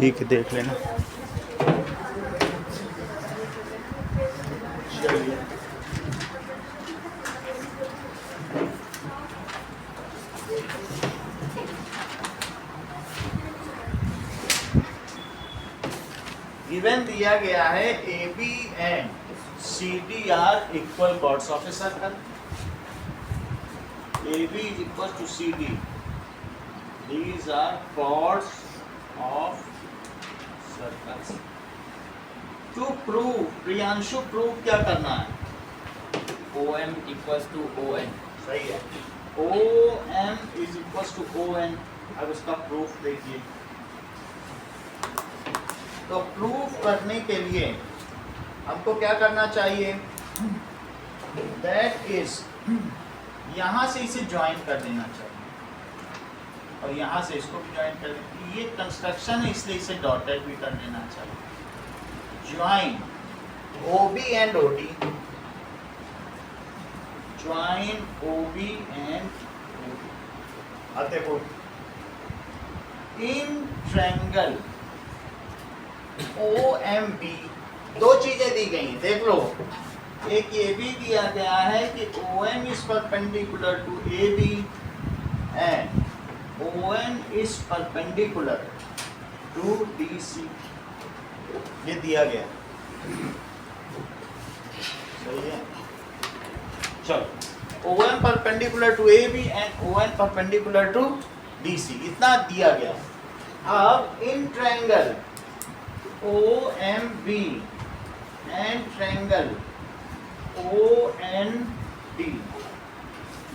ठीक है, देख लेना। चलिए, गिवन दिया गया है A B and C D are equal chords of a circle. A B is equal to C D, these are chords of circles. To prove, Priyanshu prove क्या करना है? OM equals to ON। सही है, OM is equal to ON। अब इसका proof देखिए। तो proof करने के लिए हमको क्या करना चाहिए? दैट इज, यहां से इसे ज्वाइन कर देना चाहिए और यहां से इसको भी ज्वाइन कर देना। ये कंस्ट्रक्शन है इसलिए इसे डॉटेड भी कर देना चाहिए। Join OB and OD, join OB and OD। अब देखो, इन ट्रायंगल OMB दो चीजें दी गई हैं, देख लो। एक ये भी दिया गया है कि OM इज perpendicular to AB and ON is perpendicular to DC। ये दिया गया, सही है। चलो, OM perpendicular to AB and ON perpendicular to DC, इतना दिया गया। अब in triangle OMB and triangle OND,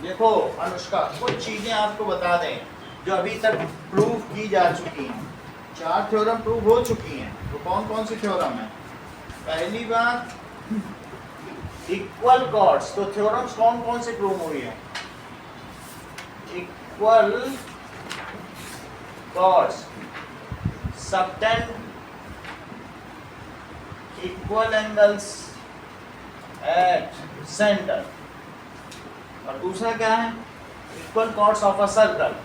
देखो अनुष्का, कुछ चीजें आपको बता दें जो अभी तक प्रूव की जा चुकी हैं। 4 थ्योरम प्रूव हो चुकी हैं। तो कौन कौन सी थ्योरम है? पहली बात, इक्वल कॉर्ड्स। तो थ्योरम्स कौन कौन से प्रूव हुई है? Equal chords, subtend, equal angles at centre, और दूसरा क्या है? Equal chords of a circle,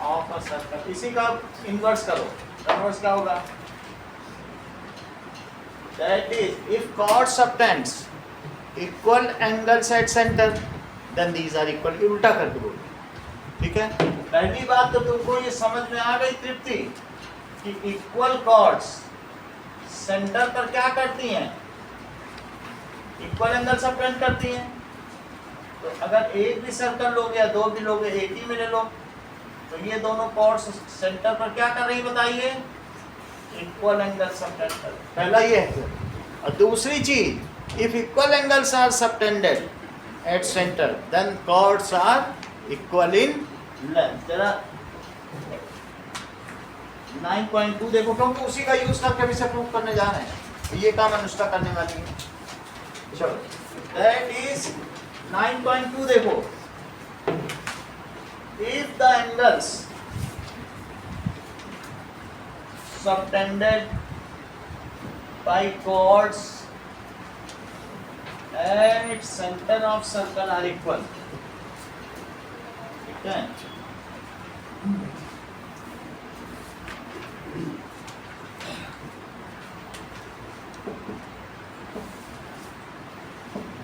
of a circle. इसी का इन्वर्स करो, इन्वर्स क्या होगा? That is if chords subtends equal angles at center then these are equal। ये उल्टा करके बोलो, ठीक है। पहली बात तो तुमको ये समझ में आ गई तृप्ति कि इक्वल कॉर्ड्स सेंटर पर क्या करती हैं? इक्वल एंगल सबटेंड करती हैं। तो अगर एक भी सर्कल लोगे या दो भी लोगे, एक ही में ले लो, तो ये दोनों कॉर्ड्स सेंटर पर क्या कर रही बताइए? इक्वल एंगल सबटेंड कर। पहला ये है। और दूसरी चीज, if equal angles are subtended at centre then chords are equal in length. जरा 9.2 देखो, क्योंकि उसी का यूज करके भी से प्रूव करने जा रहे हैं। ये काम अनुष्का करने वाली है। चलो, दैट इज 9.2 देखो। If the angles subtended by chords at center of circle are equal, ठीक है।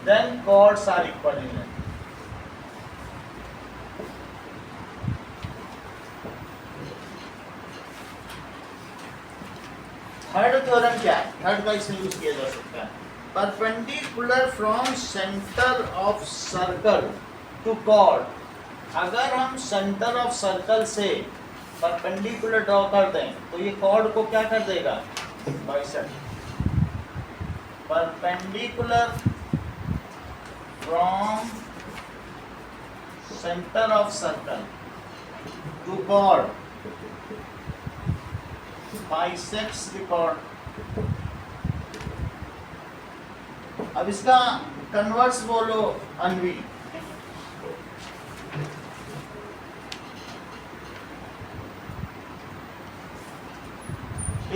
then chords are equal in length। Third theorem क्या है? थर्ड का इसमें यूज किया जा सकता है। Perpendicular from centre of circle to chord. अगर हम सेंटर ऑफ सर्कल से परपेंडिकुलर ड्रॉ कर दें तो ये कॉर्ड को क्या कर देगा? Bisect. Perpendicular from centre of circle to chord bisects the chord। अब इसका कन्वर्स बोलो Anvi.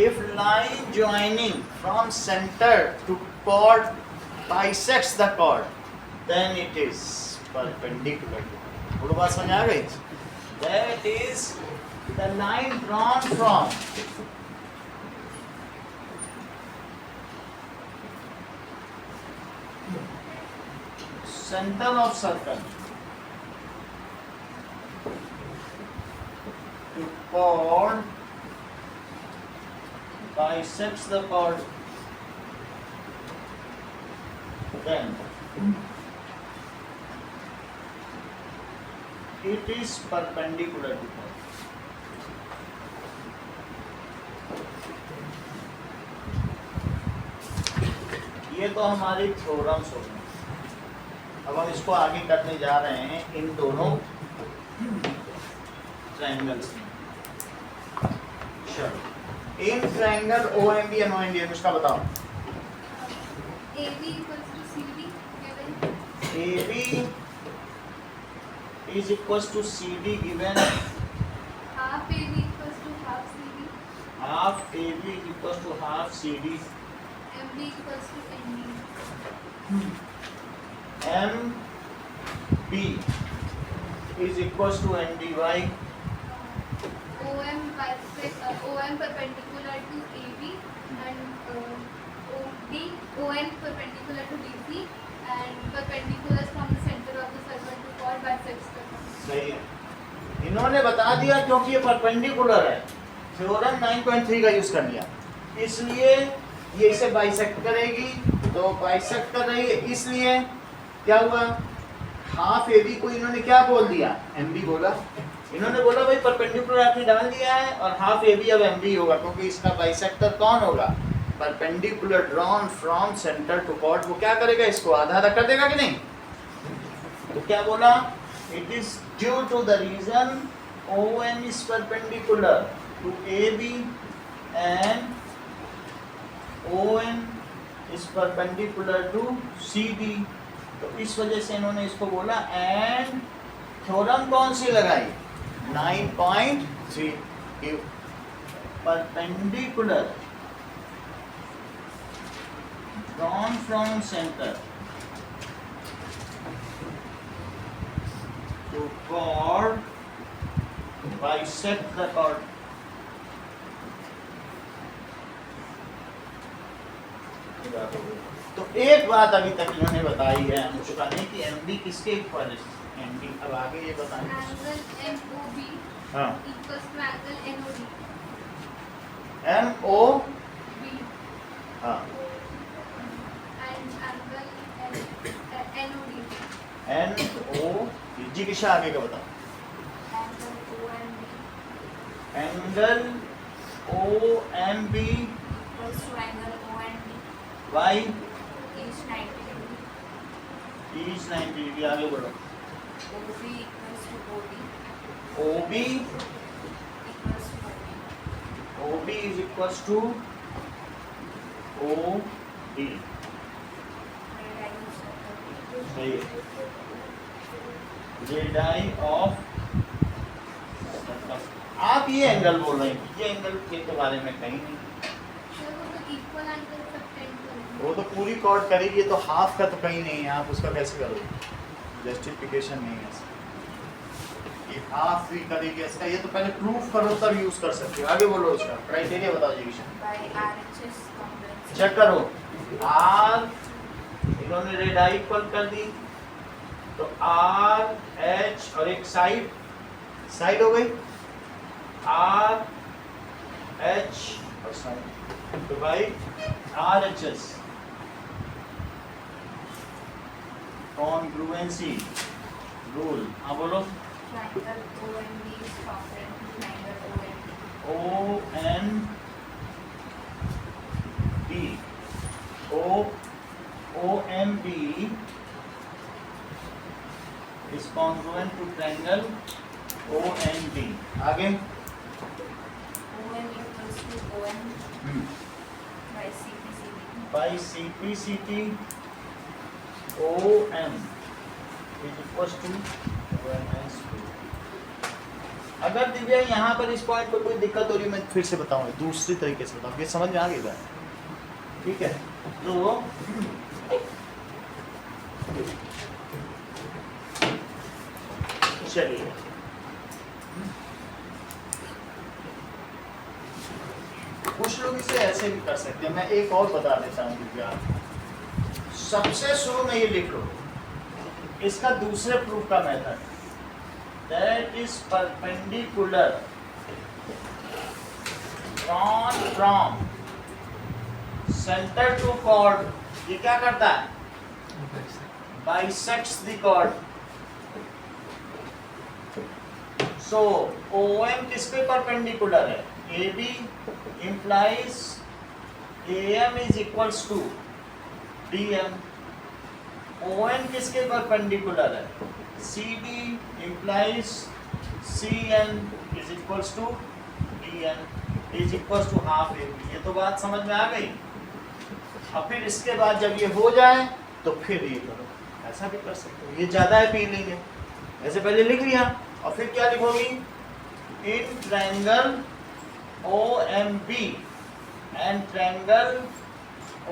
If line joining from center to chord bisects the chord, then it is perpendicular। पूरी बात समझ आ गई? That is the line drawn from center of circle to chord bisects the chord, then it is perpendicular to chord. ये तो हमारी theorems हो गई। अब हम इसको आगे करने जा रहे हैं इन दोनों ट्रायंगल्स में। चलो, इन ट्रायंगल OMB एंड OND इसका बताओ। AB equals to CD given AB is equals to CD given half AB equals to half CD, half AB is equals to half CD, MB equals to ND. MB is equals to NDY, OM perpendicular to AB and ON perpendicular to DC and perpendicular from the center of the circle to chord bisects the chord. सही है। इन्होंने बता दिया क्योंकि ये perpendicular है, theorem 9.3 का use कर लिया, इसलिए ये इसे बाइसेक्ट करेगी, तो बाइसेक्ट कर रही है, इसलिए क्या हुआ, हाफ AB को इन्होंने क्या बोल दिया, MB बोला। इन्होंने बोला भाई परपेंडिकुलर आपने डाल दिया है और हाफ AB अब MB होगा, क्योंकि इसका बाइसेक्टर कौन होगा, perpendicular drawn from centre to chord. वो क्या करेगा, इसको आधा आधा कर देगा कि नहीं। तो क्या बोला, it is due to the region OM is perpendicular to AB and ON is perpendicular to CD। तो इस वजह से इन्होंने इसको बोला, एंड थ्योरम कौन सी लगाई, 9.3, perpendicular drawn from center to chord bisect the chord। तो एक बात अभी तक इन्होंने बताई है हम चुकाने की, MB किसके इक्वल है, MB। अब आगे ये बताएं। Angle MOB हाँ, equals to angle NOD. MOB, B हाँ, and angle NOD. NO जी किशा आगे का बताओ। Angle OMB angle OMB equals to angle OND. Y Each 90 degree. is 90 degree. आगे बढ़ो। OB equals to OD OB equals to OB. OB is equals to OD। सही है। Radii of, आप ये angle बोल रहे हैं, ये एंगल के बारे में कहीं नहीं। So वो तो equal angle subtend करेंगे. वो तो पूरी कॉर्ड करेगी, तो हाफ का तो कहीं नहीं है, आप उसका कैसे करोगे, जस्टिफिकेशन नहीं है इसका। ये हाफ भी करेगी इसका, ये तो पहले प्रूफ करो तब यूज कर सकते हो। आगे बोलो, उसका क्राइटेरिया बताओ ji Kishan. By RHS complex. Check करो, आर इन्होंने रेडाई इक्वल कर दी, तो आर एच और एक साइड, साइड हो गई आर एच और साइड, तो भाई R H S congruency rule. हाँ बोलो। Triangle ONB is comparable to triangle ONB. O N B O M B is congruent to triangle O N B। आगे OM equals to ON by CPCD. by CPCT O M is equals to OMS। अगर दिव्या यहाँ पर इस point पर कोई दिक्कत हो रही है, मैं फिर से बताऊँ, दूसरी तरीके से बताऊँ, ये समझ में आ गया, ठीक है। तो चलिए कुछ लोग इसे ऐसे भी कर सकते हैं, मैं एक और बता देता हूँ क्योंकि आप सबसे शुरू में ये लिख लो इसका दूसरे प्रूफ का method, that is perpendicular from centre to chord. ये क्या करता है? bisects the chord. So OM किस पे परपेंडिकुलर है? AB implies AM is equals to BM. ON किसके परपेंडिकुलर है? CD implies CN is equals to DN is equals to half AB. ये तो बात समझ में आ गई। अब फिर इसके बाद जब ये हो जाए तो फिर ये करो, ऐसा भी कर सकते हो, ये ज्यादा अपीलिंग है। ऐसे पहले लिख लिया और फिर क्या लिखोगी? In triangle OMB and triangle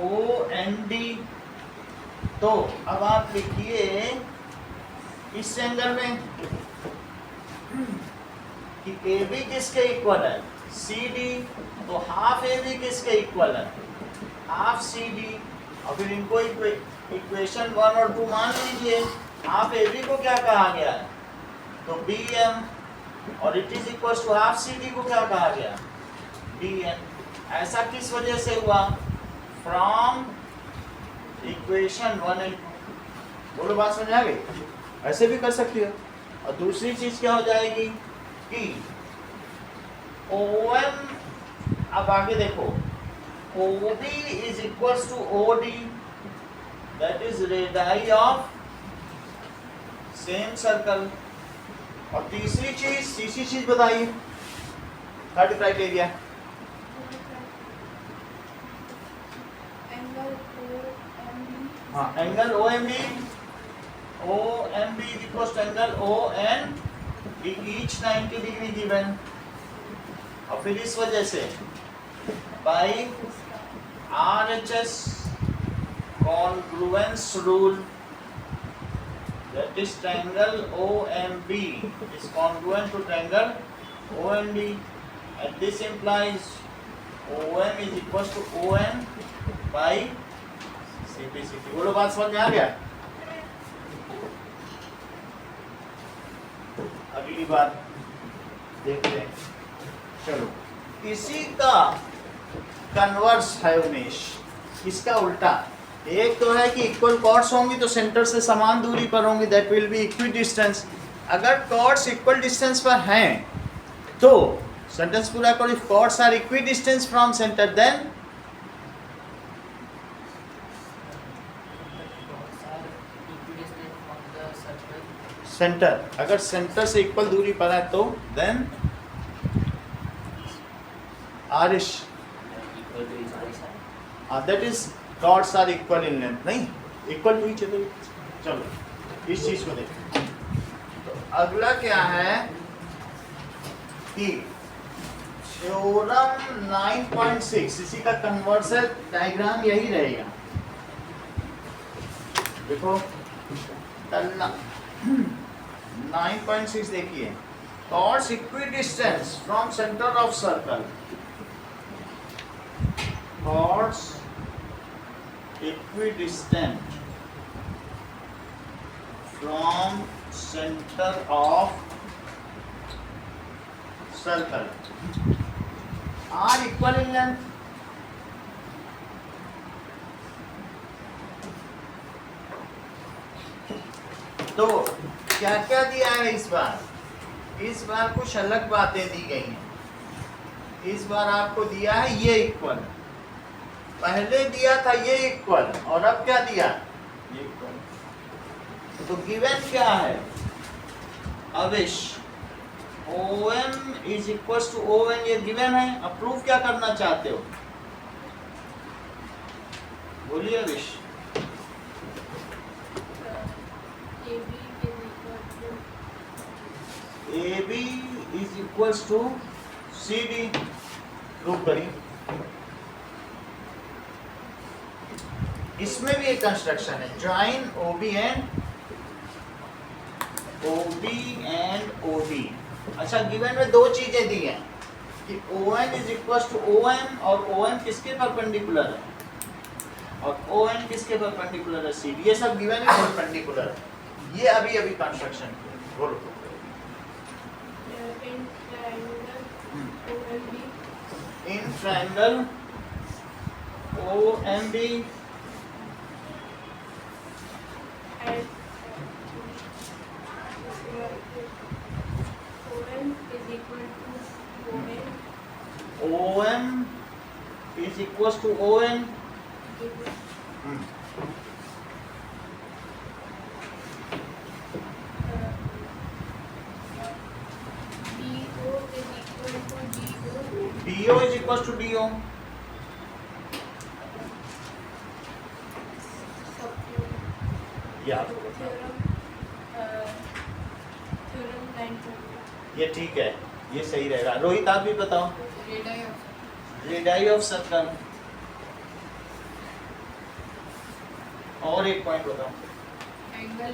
OND। तो अब आप लिखिए इस एंगल में कि AB किसके इक्वल है? CD। तो हाफ AB किसके इक्वल है? Half CD। और फिर इनको इक्वेशन 1 और 2 मान लीजिए। हाफ AB को क्या कहा गया है? तो BM। और it is equal to half CD को क्या कहा गया? BN। ऐसा किस वजह से हुआ? From equation 1 and 2। बोलो बात समझ आ गई? ऐसे भी कर सकती हो। और दूसरी चीज क्या हो जाएगी कि OM, अब आगे देखो, OB is equals to OD, that is radii of same circle। और तीसरी चीज बताइए, थर्ड क्राइटेरिया। हाँ, angle OMB is equals to angle ON, each 90 degree given. और फिर इस वजह से by RHS congruence rule, that is triangle OMB is congruent to triangle OND, and this implies OM is equals to ON by CPCT। बोलो बात समझ में आ गया? अगली बात देखते हैं। चलो, इसी का कन्वर्स है उमेश, इसका उल्टा। एक तो है कि इक्वल कॉर्ड्स होंगी तो सेंटर से समान दूरी पर होंगी, that will be equidistance. अगर कॉर्ड्स इक्वल डिस्टेंस पर हैं तो सेंटेंस पूरा करो, if chords are equidistance from centre then centre. अगर सेंटर से इक्वल दूरी पर है तो then Aarish, that is chords are equal in length, नहीं इक्वल टू ईच अदर। चलो इस चीज को देखो। तो अगला क्या है कि थ्योरम 9.6, इसी का कन्वर्सल डायग्राम यही रहेगा। देखो 9.6 देखिए, chords equidistant from center of circle, chords equidistant from center of circle are equal in length। तो क्या क्या दिया है इस बार? इस बार कुछ अलग बातें दी गई हैं। इस बार आपको दिया है ये इक्वल, पहले दिया था ये इक्वल, और अब क्या दिया? ये इक्वल। तो गिवन क्या है? Avish OM is equal to ON, ये गिवन है। अब प्रूफ क्या करना चाहते हो? बोलिए Avish. AB is equals to CD, prove करिए। इसमें भी एक कंस्ट्रक्शन है, ज्वाइन OB एंड OD। अच्छा, गिवन में दो चीजें दी हैं, कि ON is equal to OM और OM किसके परपेंडिकुलर है और ON किसके परपेंडिकुलर है CD, ये सब गिवन है परपेंडिकुलर है। ये अभी अभी कंस्ट्रक्शन बोलो इन triangle OMB OM is equals to ON. DO is equals to DO. ये आपको बताओ। ये ठीक है, ये सही रहेगा। रोहित आप भी बताओ। Radius of circle. और एक पॉइंट बताओ। Angle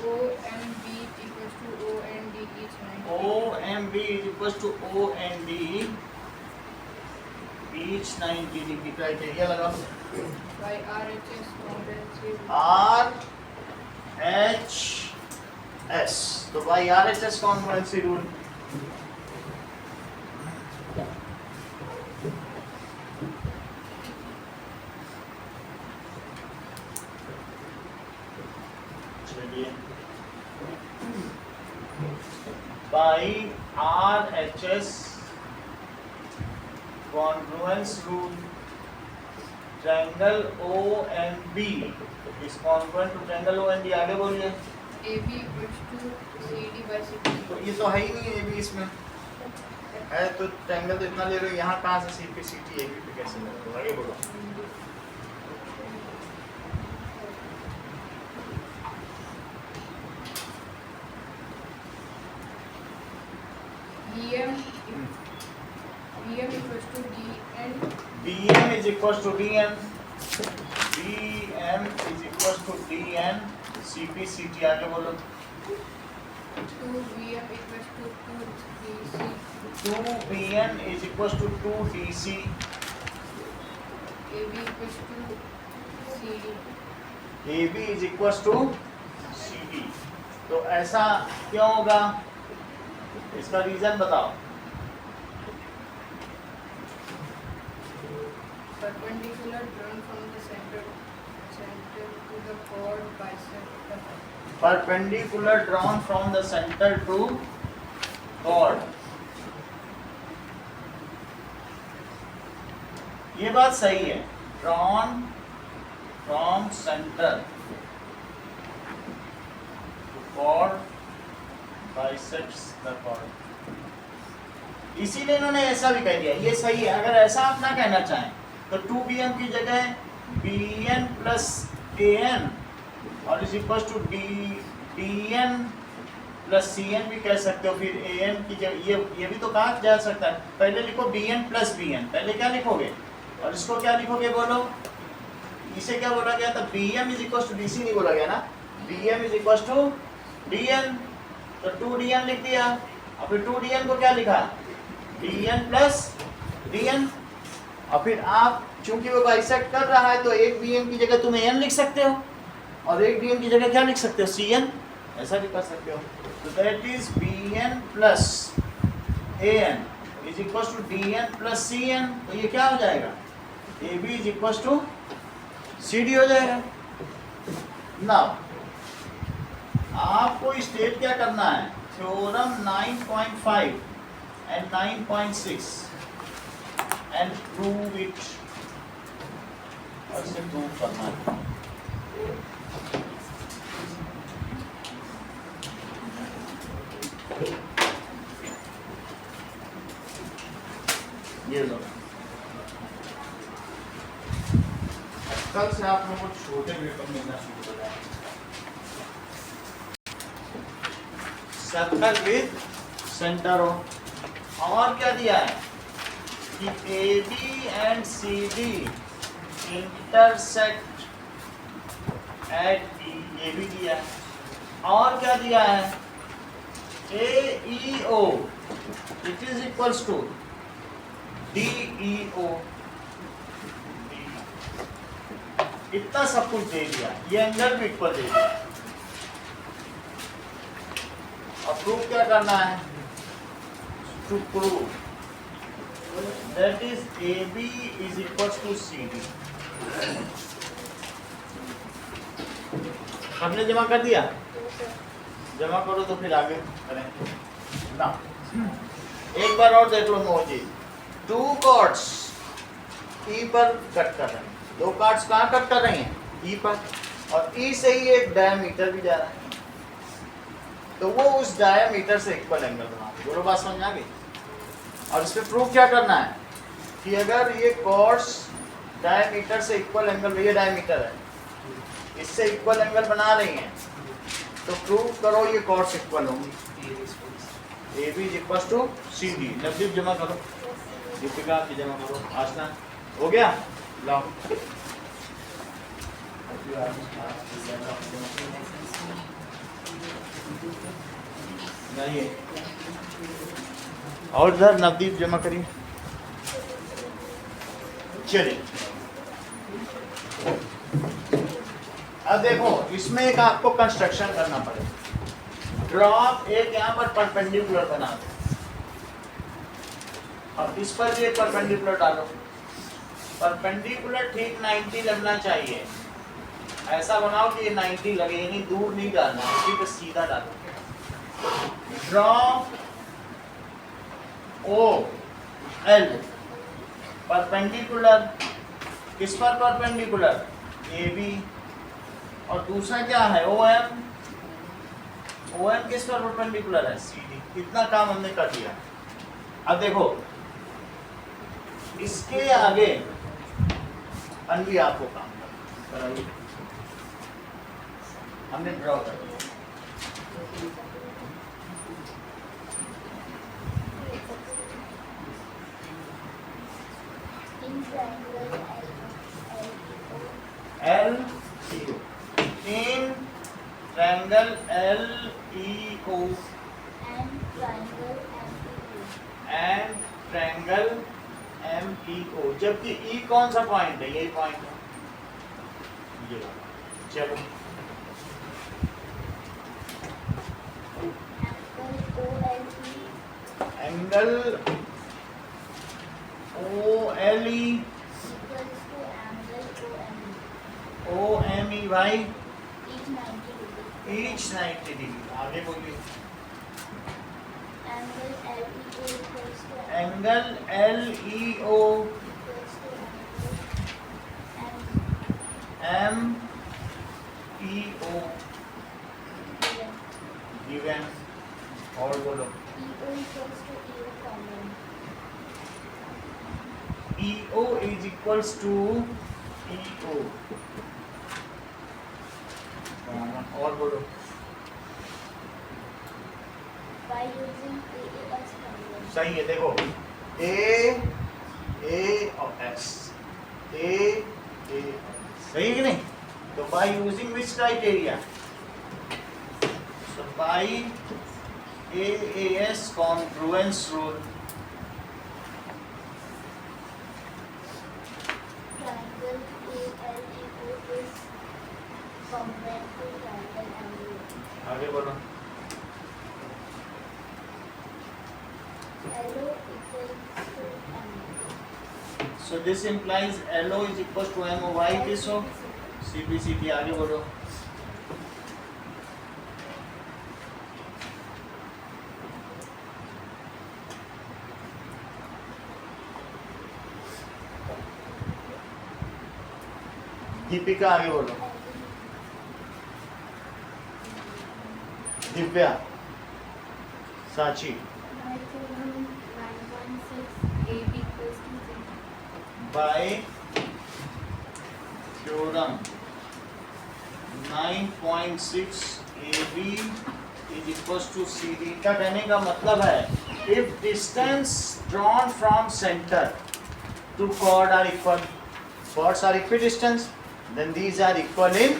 OMB equals to OND each 90. OMB is equals to OND each 90 degree. Criteria लगाओ। By RHS comprehensive. RHS, तो by RHS कॉन्फ्रेंसी रूल। चलिए by RHS conference rule triangle ONB is congruent to triangle OND। आगे बोलिए। AB equals to CD by 60. तो ये तो है ही नहीं AB इसमें है, तो ट्रायंगल तो इतना ले रहे हो, यहाँ कहाँ से CP CT AB पे कैसे लगेगा? तो आगे बोलो। BM equals to DN. BM is equals to DN। BM is equals to DN CP CT। आगे बोलो। 2BM equals to 2DC. 2BN is equals to 2DC। AB equals to CD. AB is equals to CD। तो ऐसा क्यों होगा, इसका reason बताओ। Perpendicular drawn from the center to the chord bisect the Perpendicular drawn from the center to chord। ये बात सही है। drawn from center to chord bisects the chord। इसीलिए इन्होंने ऐसा भी कह दिया, ये सही है। अगर ऐसा आप ना कहना चाहें तो 2BM की जगह BN प्लस AN और is equal to DN plus CN भी कह सकते हो। फिर AN की जगह ये भी तो कहा जा सकता है। पहले लिखो BN प्लस BN, पहले क्या लिखोगे और इसको क्या लिखोगे बोलो। इसे क्या बोला गया था, BM is equal to DC नहीं बोला गया ना, BM is equal to DN, तो 2DN लिख दिया। और फिर 2DN को क्या लिखा, DN प्लस DN। और फिर आप चूंकि वो बाइसेक्ट कर रहा है तो एक BM की जगह तुम AN लिख सकते हो और एक DN की जगह क्या लिख सकते हो, CN, ऐसा भी कर सकते हो। तो that is BN plus AN is equal to DN plus CN। तो ये क्या हो जाएगा, AB is equal to CD हो जाएगा। नाउ आपको स्टेट क्या करना है, theorem 9.5 and 9.6 and prove it। ऐसे प्रूव करना है। ये लो, कल से आप लोगों को छोटे पेपर मिलना शुरू हो जाए। सर्कल विद सेंटर हो। और क्या दिया है कि AB and CD intersect at B, ये भी दिया है। और क्या दिया है, AEO it is equals to DEO, इतना सब कुछ दे दिया, ये एंगल भी इक्वल दे दिया। अब प्रूफ क्या करना है? To prove that is AB is equal to CD। हमने जमा कर दिया, जमा करो तो फिर आगे करें ना। एक बार और देख लो मोजी, 2 कॉर्ड्स E पर कट कर रहे हैं, 2 कॉर्ड्स कहाँ कट कर रहे हैं? E पर, और E से ही एक डायमीटर भी जा रहा है, तो वो उस डायमीटर से इक्वल एंगल बना रहे। बोलो बात समझ आ गई? और इस पे प्रूफ क्या करना है कि अगर ये कॉर्ड्स डायमीटर से इक्वल एंगल, ये डायमीटर है, इससे इक्वल एंगल बना रही हैं, तो प्रूफ करो ये कॉर्ड्स इक्वल होंगी। AB is equal to CD। Navdeep जमा करो, दीपिका की जमा करो, आशना हो गया? लाओ नहीं, और इधर नवदीप जमा करिए। चलिए अब देखो, इसमें एक आपको कंस्ट्रक्शन करना पड़ेगा। ड्रॉप एक यहाँ पर परपेंडिकुलर बना दो, और इस पर भी एक परपेंडिकुलर डालो। परपेंडिकुलर ठीक 90 लगना चाहिए, ऐसा बनाओ कि ये 90 लगे, यानी दूर नहीं डालना, इसी पे सीधा डालो। ड्रॉ OL परपेंडिकुलर, किस पर परपेंडिकुलर? AB। और दूसरा क्या है? OM। OM किस पर परपेंडिकुलर है? CD। इतना काम हमने कर दिया। अब देखो, इसके आगे अन्वी आपको काम कराइए, हमने ड्रॉ कर दिया। LEO in triangle LEO and triangle MEO, जबकि E कौन सा पॉइंट है? यही पॉइंट है, ये वाला। चलो एंगल OLE OME भाई each 90 डिग्री। आगे बोलिए। Angle LEO MEO given. और बोलो। EO is equals to EO। और बोलो। सही है, देखो A और S, A सही है कि नहीं? तो by using which criteria? So by AAS congruence rule, आगे बोलो। So this implies LO is equals to MOY this हो, CBCD। आगे बोलो। दीपिका आगे बोलो। दिव्या, साची, bye theorem 9.6 AB is equals to CD। का कहने का मतलब है, if distance drawn from center to chord are equal, chords are equidistant, then these are equal in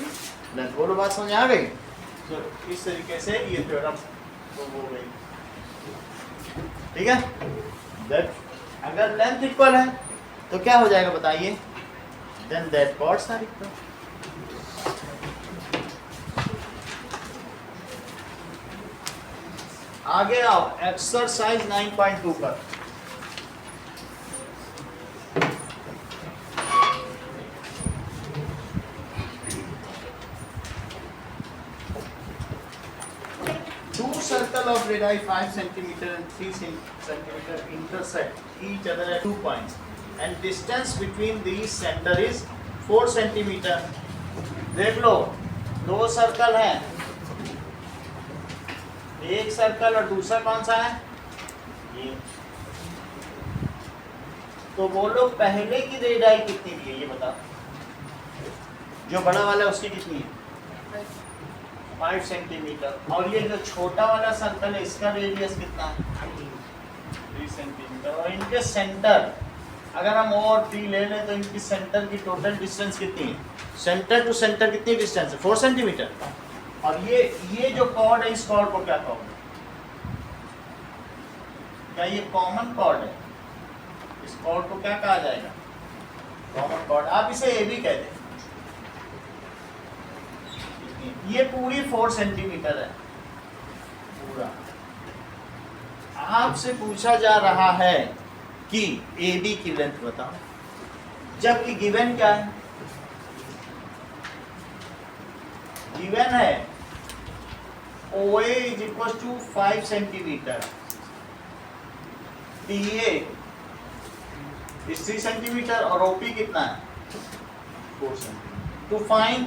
length। बोलो बात समझ आ गई? तो इस तरीके से ये थ्योरम हो गई, ठीक है? That अगर लेंथ इक्वल है तो क्या हो जाएगा बताइए, then that chords are equal. आगे आओ एक्सरसाइज 9.2 पर। Two circle of radii 5 centimeter and 3 centimeter intersect each other at 2 points and distance between these center is 4 centimeter। देख लो दो सर्कल हैं, एक सर्कल और दूसरा कौन सा है ये। तो बोलो पहले की रेडियाई कितनी दी है ये बताओ, जो बड़ा वाला है उसकी कितनी है 5 सेंटीमीटर, और ये जो छोटा वाला सर्कल है इसका रेडियस कितना है 3 सेंटीमीटर। और इनके सेंटर अगर हम O और P ले लें तो इनकी सेंटर की टोटल डिस्टेंस कितनी है, सेंटर टू सेंटर कितनी डिस्टेंस है 4 सेंटीमीटर। और ये जो कॉर्ड है इस कॉर्ड को क्या कहोगे, क्या ये कॉमन कॉर्ड है, इस कॉर्ड को क्या कहा जाएगा कॉमन कॉर्ड, आप इसे ए भी कहते हैं। ये पूरी 4 सेंटीमीटर है पूरा। आपसे पूछा जा रहा है कि ए बी की लेंथ बताओ, जबकि गिवन क्या है, गिवन है OA is equal to 5 centimetre, PA is 3 centimetre और OP कितना है 4 सेंटीमीटर। टू फाइंड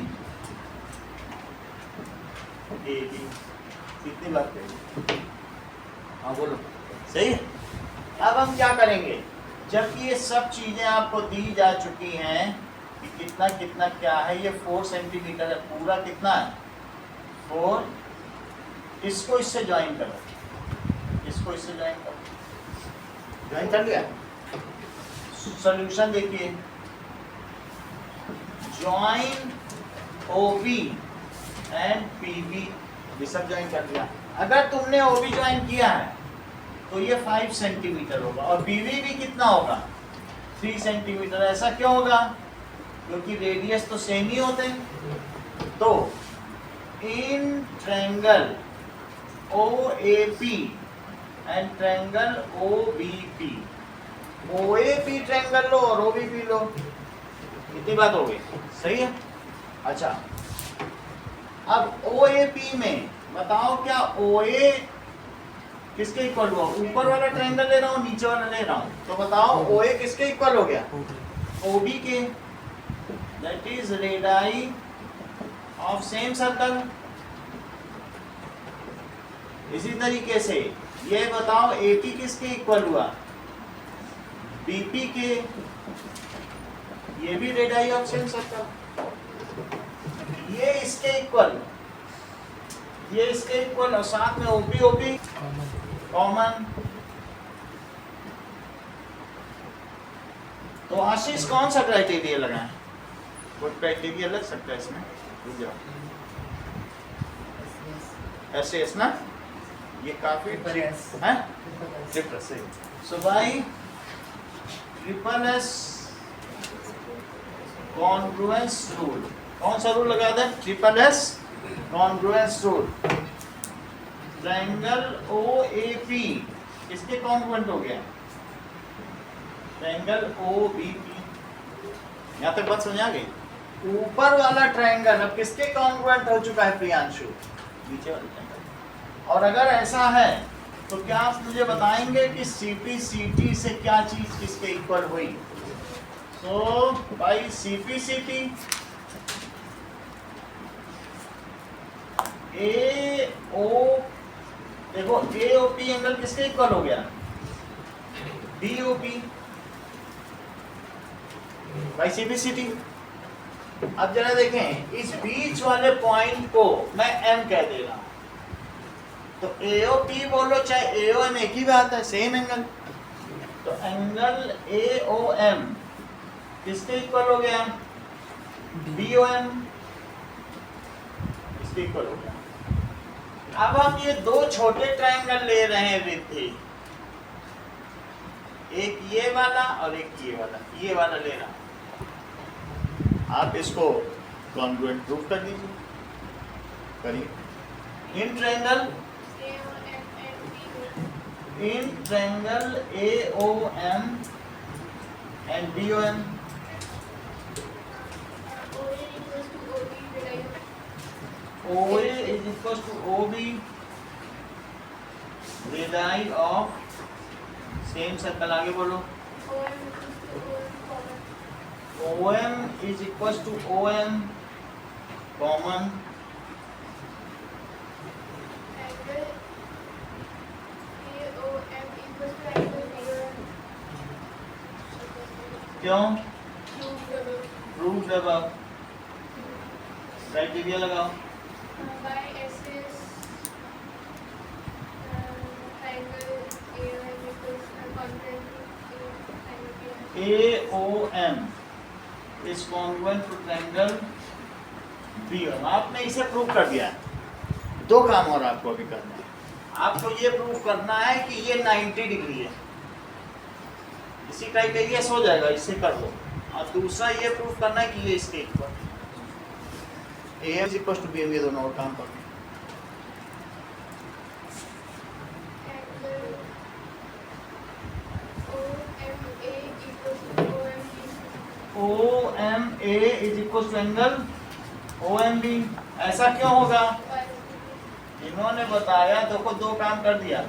AB कितनी बात करेंगे, हाँ बोलो सही है। अब हम क्या करेंगे, जबकि ये सब चीजें आपको दी जा चुकी हैं कि कितना कितना क्या है, ये 4 सेंटीमीटर है पूरा, कितना है 4, इसको इससे ज्वाइन करो, इसको इससे ज्वाइन करो, ज्वाइन कर लिया। सॉल्यूशन देखिए, ज्वाइन OB एंड PB, ये सब ज्वाइन कर लिया। अगर तुमने OB ज्वाइन किया है तो ये 5 सेंटीमीटर होगा और PB भी कितना होगा 3 सेंटीमीटर। ऐसा क्यों होगा, क्योंकि रेडियस तो सेम ही होते हैं। तो in triangle OAP and triangle OBP, OAP triangle लो और OBP लो, कितनी बात हो गई, सही है। अच्छा अब OAP में बताओ क्या OA किसके इक्वल हुआ, ऊपर वाला ट्रायंगल ले रहा हूँ नीचे वाला ले रहा हूँ, तो बताओ OA किसके इक्वल हो गया OB के, that is radii of same circle. इसी तरीके से ये बताओ AP किसके इक्वल हुआ BP के, ये भी रेडियाई ऑफ सेम सर्कल। ये इसके इक्वल, ये इसके इक्वल और साथ में OP कॉमन। तो आशीष कौन सा क्राइटेरिया लगाएं, कोई क्राइटेरिया लग सकता है इसमें, एस ना, ये काफी है सो भाई ट्रिपल एस कॉन्ग्रुएंस रूल, कौन सा रूल लगा दें, triple S congruence rule. Triangle OAP किसके कॉन्ग्रुएंट हो गया, ट्रायंगल OBP। यहाँ तक बात समझ आ गई। ऊपर वाला ट्रायंगल अब किसके कॉन्ग्रुएंट हो चुका है प्रियांशु, नीचे वाले ट्रायंगल। और अगर ऐसा है तो क्या आप मुझे बताएंगे कि CP CT से क्या चीज किसके इक्वल हुई। तो भाई CP CT AO, देखो AOP एंगल किसके इक्वल हो गया BOP बाई CP CT। अब जरा देखें इस बीच वाले पॉइंट को मैं M कह दे रहा हूं, तो AOP बोलो चाहे AOM एक ही बात है, सेम एंगल। तो एंगल AOM किसके इक्वल हो गया BOM, इसके इक्वल हो गया। अब हम ये दो छोटे ट्रायंगल ले रहे हैं रिद्धि, एक ये वाला और एक ये वाला ले रहा हूं। आप इसको कॉन्ग्रुएंट प्रूफ कर दीजिए, करिए। In triangle AOM and DOM, OA is equals to OB, radii of same circle, आगे बोलो। OM is equals to OM common, क्यों? प्रूफ अब क्राइटेरिया लगाओ। AOM is congruent to triangle BOM। आपने इसे प्रूव कर दिया है। दो काम और आपको अभी करना है। आपको ये प्रूव करना है कि ये 90 डिग्री है, इसी क्राइटेरिया से हो जाएगा, इससे कर दो। और दूसरा ये प्रूव करना है कि ये इसके equal AM is equals to BM, ये दोनों और काम करना है। OMA is equals to angle OMB। ऐसा क्यों होगा? इन्होंने बताया, देखो दो काम कर दिया,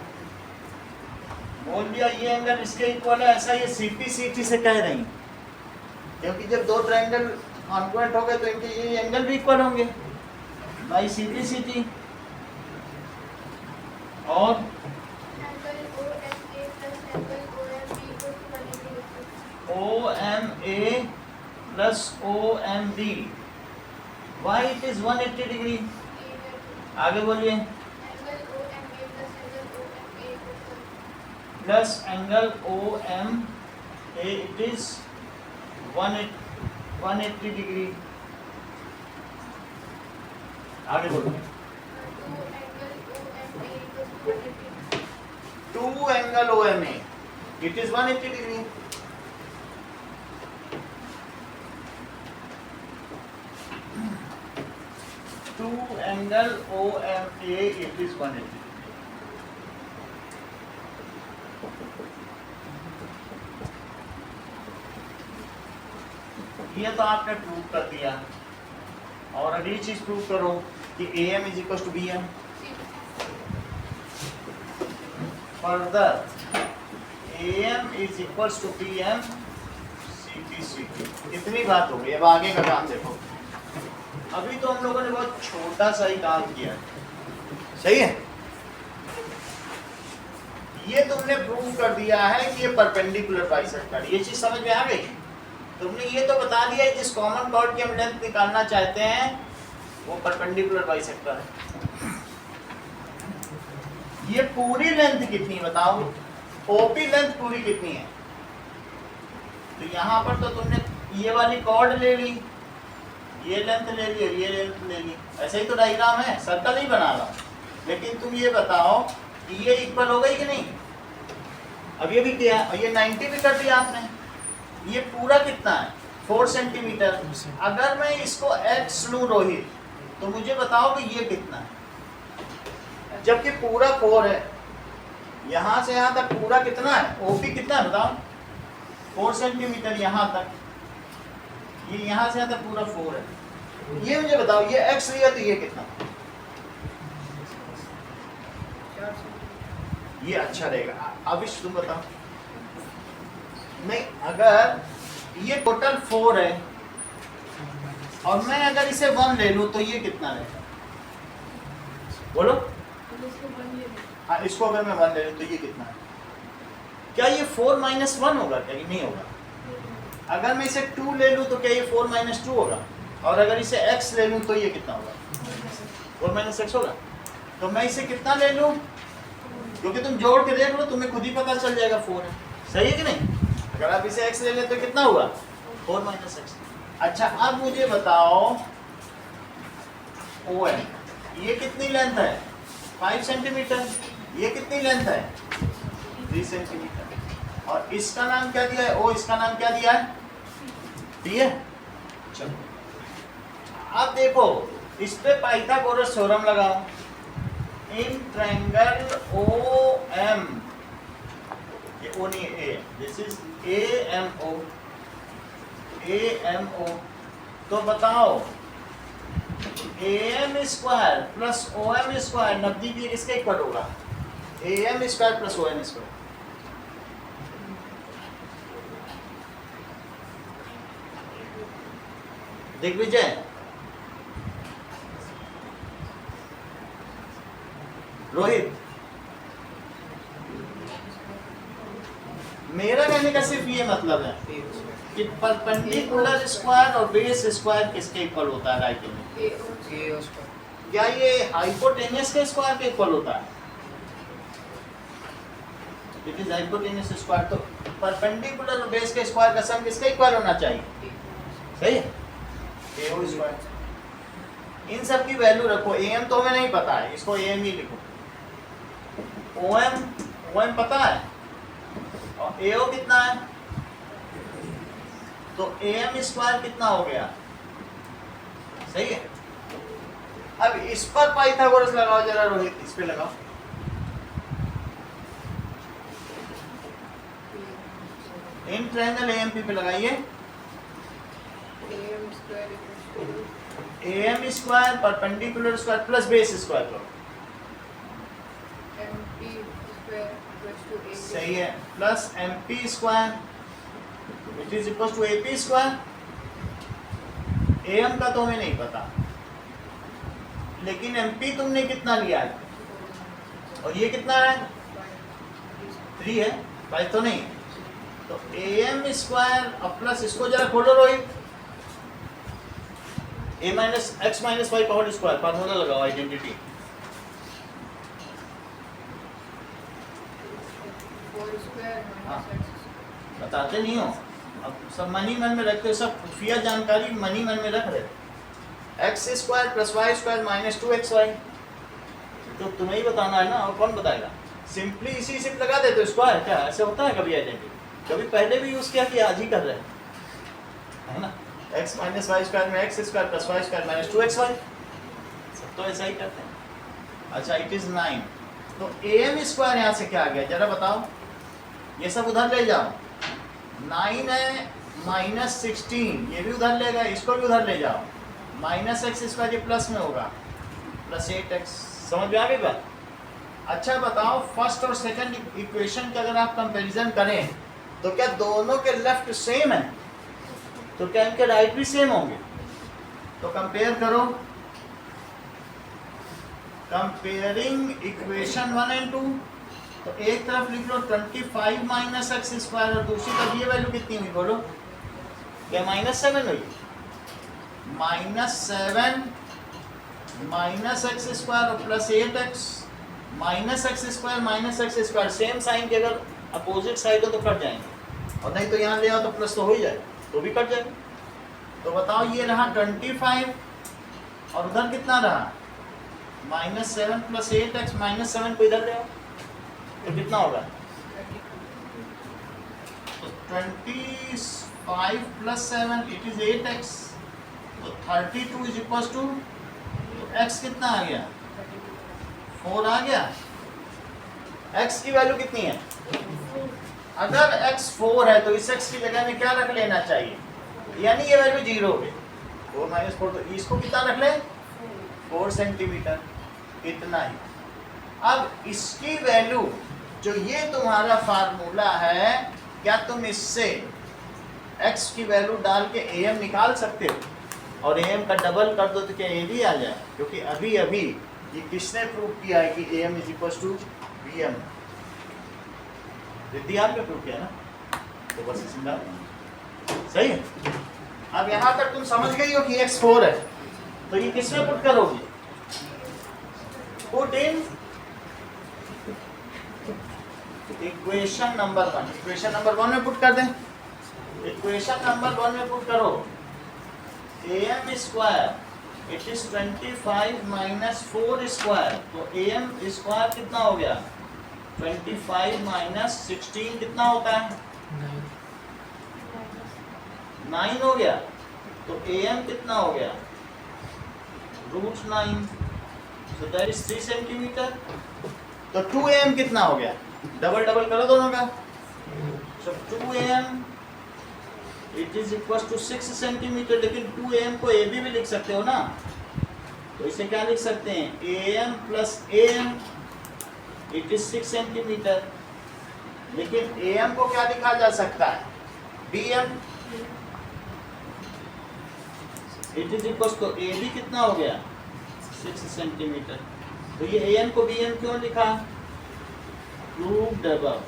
बोल दिया ये एंगल इसके इक्वल है, ऐसा ये CT से कह रही, क्योंकि जब दो ट्रायंगल कॉन्ग्रुएंट हो गए तो इनके ये एंगल भी इक्वल होंगे बाई CT। और OMA plus OMB, why it is 180 degree? आगे बोलिए। Plus angle OMA, it is 180 degree. आगे बोलिए। 2 angle OMA, it is 180 degree. Angle OMA, it is 180। ये तो आपने प्रूव कर दिया, और अगली चीज प्रूव करो कि AM is equals to BM। Further AM is equals to BM CT। इतनी बात हो गई, अब आगे का काम देखो। अभी तो हम लोगों ने बहुत छोटा सा ही काम किया, सही है। ये तुमने प्रूव कर दिया है कि ये परपेंडिकुलर बाइसेक्टर, ये चीज समझ में आ गई। तुमने ये तो बता दिया है जिस कॉमन कॉर्ड की हम लेंथ निकालना चाहते हैं वो परपेंडिकुलर बाइसेक्टर है। ये पूरी लेंथ कितनी बताओ? OP लेंथ पूरी कितनी है? तो यहाँ पर तो तुमने ये वाली कॉर्ड ले ली, ये लेंथ ले ली और ये लेंथ ले ली, ऐसे ही तो डायग्राम है, सर्कल ही बना रहा। लेकिन तुम ये बताओ कि ये इक्वल हो गई कि नहीं? अब ये भी किया, और ये 90 भी कर दिया आपने। ये पूरा कितना है? 4 सेंटीमीटर। अगर मैं इसको x लूं रोहित, तो मुझे बताओ कि ये कितना है? जबकि पूरा 4 है, यहाँ से यहाँ तक पूरा कितना है? OP कितना है बताओ? 4 सेंटीमीटर यहाँ तक, ये यहाँ से यहाँ तक पूरा 4 है। ये मुझे बताओ, ये x लिया तो ये कितना? ये अच्छा रहेगा। अब इस तुम बताओ। नहीं, अगर ये टोटल 4 है और मैं अगर इसे 1 ले लूं तो ये कितना रहेगा? बोलो। हाँ, इसको अगर मैं 1 ले लूं तो ये कितना है? क्या ये 4 - 1 होगा? क्या ये नहीं होगा? अगर मैं इसे 2 ले लूं तो क्या ये 4 - 2 होगा? और अगर इसे x ले लूं तो ये कितना होगा? 4 - x होगा। तो मैं इसे कितना ले लूं? क्योंकि तुम जोड़ के देख लो, तुम्हें खुद ही पता चल जाएगा 4 है। सही है कि नहीं? अगर आप इसे x ले लें तो कितना हुआ? 4 - x। अच्छा, अब मुझे बताओ OM, ये कितनी लेंथ है? 5 सेंटीमीटर। ये कितनी लेंथ है? 3 सेंटीमीटर। और इसका नाम क्या दिया है, ओ इसका नाम क्या दिया है, ठीक है। चलो अब देखो इस पे पाइथागोरस थ्योरम लगाओ। इन ट्रायंगल ओ एम, ये ओ नहीं A, this is A M O, A M O. तो बताओ A M square plus O M square नब्बे की किसके इक्वल होगा, A M square plus O M square. Digvijay, Rohit, मेरा कहने का सिर्फ ये मतलब है कि परपेंडिकुलर स्क्वायर और बेस स्क्वायर किसके इक्वल होता है राइट में, क्या ये हाइपोटेनियस के स्क्वायर के इक्वल होता है, इट इज हाइपोटेनियस स्क्वायर। तो परपेंडिकुलर और बेस के स्क्वायर का सम किसके इक्वल होना चाहिए, सही है, ए स्क्वायर। इन सब की वैल्यू रखो, ए एम तो हमें नहीं पता है, इसको ए एम ही लिखो, ओ एम पता है और ए ओ कितना है, तो ए एम स्क्वायर कितना हो गया, सही है। अब इस पर पाइथागोरस लगाओ जरा रोहित, इस पे लगाओ। इन ट्रायंगल एएमपी पे लगाइए, A M square perpendicular square plus base square करो, सही है, plus M P square which is equal to A P square. A M का तो हमें नहीं पता, लेकिन एम पी तुमने कितना लिया है, और ये कितना है 3 है, 5 तो नहीं। तो ए एम स्क्वायर और प्लस इसको जरा खोलो रोहित, ए माइनस एक्स माइनस वाई का होल स्क्वायर, फार्मूला लगाओ आइडेंटिटी। हाँ, बताते नहीं हो, अब सब मनी मन में रखते हो, सब खुफिया जानकारी मनी मन में रख रहे हो। X square plus y square minus 2xy, तो तुम्हें ही बताना है ना, और कौन बताएगा। सिंपली इसी से लगा देते हो स्क्वायर, क्या ऐसे होता है कभी आइडेंटिटी, कभी पहले भी यूज किया कि आज ही कर रहे हैं, है ना। एक्स माइनस वाई स्क्वायर में x square plus y square minus 2xy, सब तो ऐसा ही करते हैं। अच्छा इट इज 9, तो ए एम स्क्वायर यहाँ से क्या आ गया जरा बताओ, ये सब उधर ले जाओ, 9 है माइनस 16, ये भी उधर ले गए, इसको भी उधर ले जाओ, माइनस एक्स स्क्वायर ये प्लस में होगा, प्लस 8x, समझ में आ गई बात। अच्छा बताओ फर्स्ट और सेकंड इक्वेशन का अगर आप कंपैरिजन करें तो क्या दोनों के लेफ्ट सेम है, तो क्या इनके राइट भी सेम होंगे, तो कंपेयर करो। कंपेयरिंग इक्वेशन 1 और 2, तो एक तरफ लिख लो 25 माइनस एक्स स्क्वायर और दूसरी तरफ ये वैल्यू कितनी हुई बोलो, क्या -7 हुई, -7 माइनस एक्स स्क्वायर और plus 8x, minus x square minus x square same sign के अगर अपोजिट साइड हो तो कट जाएंगे, और नहीं तो यहाँ ले आओ तो प्लस तो हो ही जाए, तो भी कट जाएगा। तो बताओ ये रहा 25 और उधर कितना रहा -7 प्लस 8x, -7 को इधर ले आओ तो कितना होगा, तो 25 प्लस 7 इट इज 8x, तो 32 इज इक्वल टू, तो x कितना आ गया 4 आ गया। x की वैल्यू कितनी है, अगर x 4 है तो इस x की जगह में क्या रख लेना चाहिए, यानी ये वैल्यू 0 हो गई, 4 माइनस 4, तो इसको कितना रख ले 4 सेंटीमीटर, इतना ही। अब इसकी वैल्यू जो ये तुम्हारा फार्मूला है, क्या तुम इससे x की वैल्यू डाल के am निकाल सकते हो, और am का डबल कर दो तो क्या ये भी आ जाए, क्योंकि अभी अभी ये किसने प्रूव किया है कि am is equal to vm, Riddhi आपने प्रूव किया ना, तो बस इसी सही है। अब यहाँ तक तुम समझ गई हो कि x 4 है, तो ये किसमें पुट करोगे, put in equation number 1, equation number 1 में पुट कर दें, इक्वेशन नंबर 1 में पुट करो am square it is 25 minus 4 square, तो am स्क्वायर कितना हो गया 25 माइनस 16 कितना होता है? 9 हो गया। तो AM कितना हो गया? √9, so that is 3 सेंटीमीटर। तो 2AM कितना हो गया? डबल डबल करो दोनों का। so 2AM it is equal to 6 centimetre. लेकिन 2AM को AB भी लिख सकते हो ना, तो इसे क्या लिख सकते हैं? AM plus AM it is 6 centimetre. लेकिन AM को क्या लिखा जा सकता है? BM it is equal to AB कितना हो गया? 6 सेंटीमीटर। तो ये AM को BM क्यों लिखा? Proved above.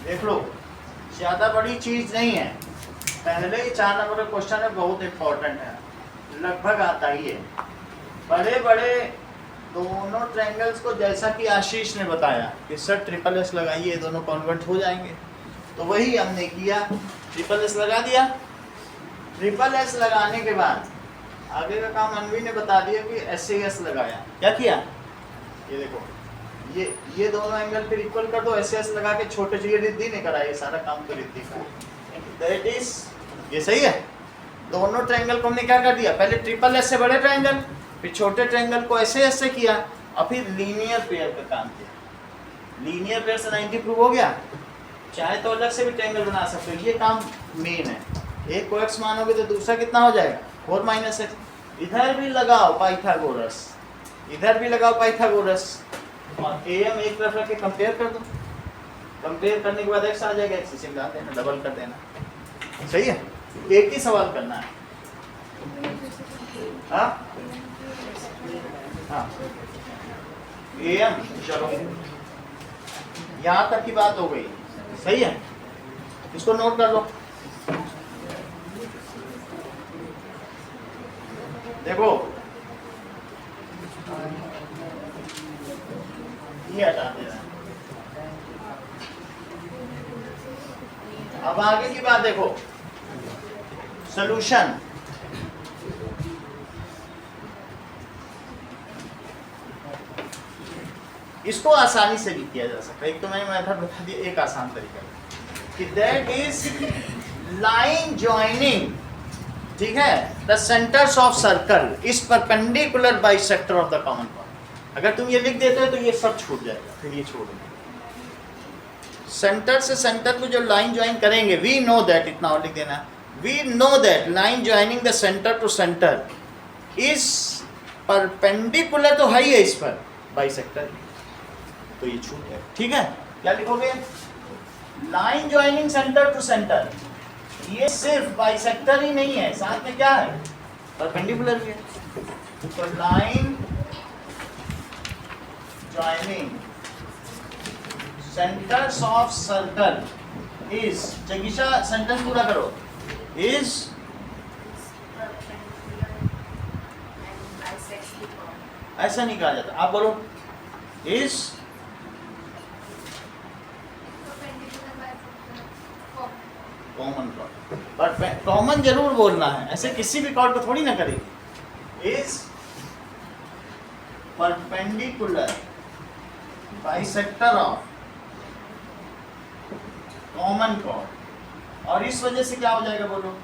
देख लो, ज्यादा बड़ी चीज नहीं है। पहले ही 4 नंबर का क्वेश्चन है, बहुत इंपॉर्टेंट है, लगभग आता ही है। बड़े बड़े दोनों ट्रायंगल्स को जैसा कि आशीष ने बताया कि सर SSS लगाइए, दोनों कन्वर्ट हो जाएंगे, तो वही हमने किया। SSS लगा दिया। SSS लगाने के बाद आगे का काम अनवी ने बता दिया कि SAS लगाया। क्या किया? ये देखो, ये दोनों एंगल फिर इक्वल कर दो, SAS लगा के छोटे चाहिए। रिद्धि ने करा ये सारा काम, तो रिद्धि का दैट इज, ये सही है। दोनों ट्रायंगल को हमने क्या कर दिया? पहले SSS से बड़े ट्रायंगल, फिर छोटे ट्रायंगल को SAS से किया, और फिर लीनियर पेयर का काम किया। लीनियर पेयर से 90 प्रूव हो गया। चाहे तो अलग से भी ट्रायंगल बना सकते हो, ये काम मेन है। एक को x मानोगे तो दूसरा कितना हो जाएगा? 4 - x। इधर भी लगाओ पाइथागोरस, इधर भी लगाओ पाइथागोरस, और AM एक तरफ रख के कंपेयर कर दो। कंपेयर करने के बाद x आ जाएगा, x से मिला देना, डबल कर देना। सही है, एक ही सवाल करना है। हाँ हाँ, AM चलो, यहाँ तक की बात हो गई। सही है, इसको नोट कर लो। देखो, ये हटा देना। अब आगे की बात देखो, सॉल्यूशन। इसको आसानी से भी किया जा सकता है। एक तो मैंने मेथड बता दिया, एक आसान तरीका कि दैट इज लाइन जॉइनिंग, ठीक है, the centres of circle is perpendicular bisector of the common point. अगर तुम ये लिख देते हो तो ये सब छूट जाएगा, फिर ये छोड़ देंगे। सेंटर से सेंटर को जो लाइन ज्वाइन करेंगे, वी नो दैट, इतना और लिख देना, we know that line joining the centre to centre is perpendicular, तो है ही है इस पर, बाइसेक्टर, तो ये छूट गया। ठीक है, क्या लिखोगे? Line joining centre to centre, ये सिर्फ बाइसेक्टर ही नहीं है, साथ में क्या है? परपेंडिकुलर भी है। तो line joining centres of circle is, जगीशा सेंटेंस पूरा करो, इज ऐसा नहीं कहा जाता, आप बोलो is common chord, but common जरूर बोलना है, ऐसे किसी भी कॉर्ड को थोड़ी ना करेगी। Is perpendicular bisector of common chord, और इस वजह से क्या हो जाएगा बोलो?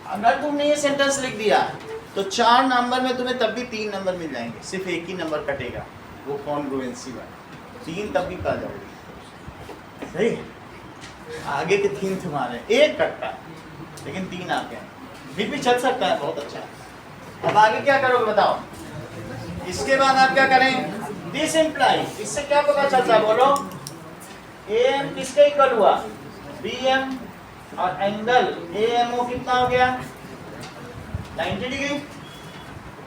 अगर तुमने ये सेंटेंस लिख दिया तो 4 नंबर में तुम्हें तब भी 3 नंबर मिल जाएंगे, सिर्फ एक ही नंबर कटेगा, वो कॉन्ग्रुएंसी वाला। 3 तब भी पा जाओगे, सही? आगे के 3 तुम्हारे, एक कटता है लेकिन 3 आते हैं, फिर भी चल सकता है, बहुत अच्छा है। अब आगे क्या करोगे बताओ? इसके बाद आप क्या करें? दिस इम्प्लाइज, इससे क्या पता चलता है बोलो? AM किसके इक्वल हुआ? BM, और एंगल AMO कितना हो गया? 90 डिग्री।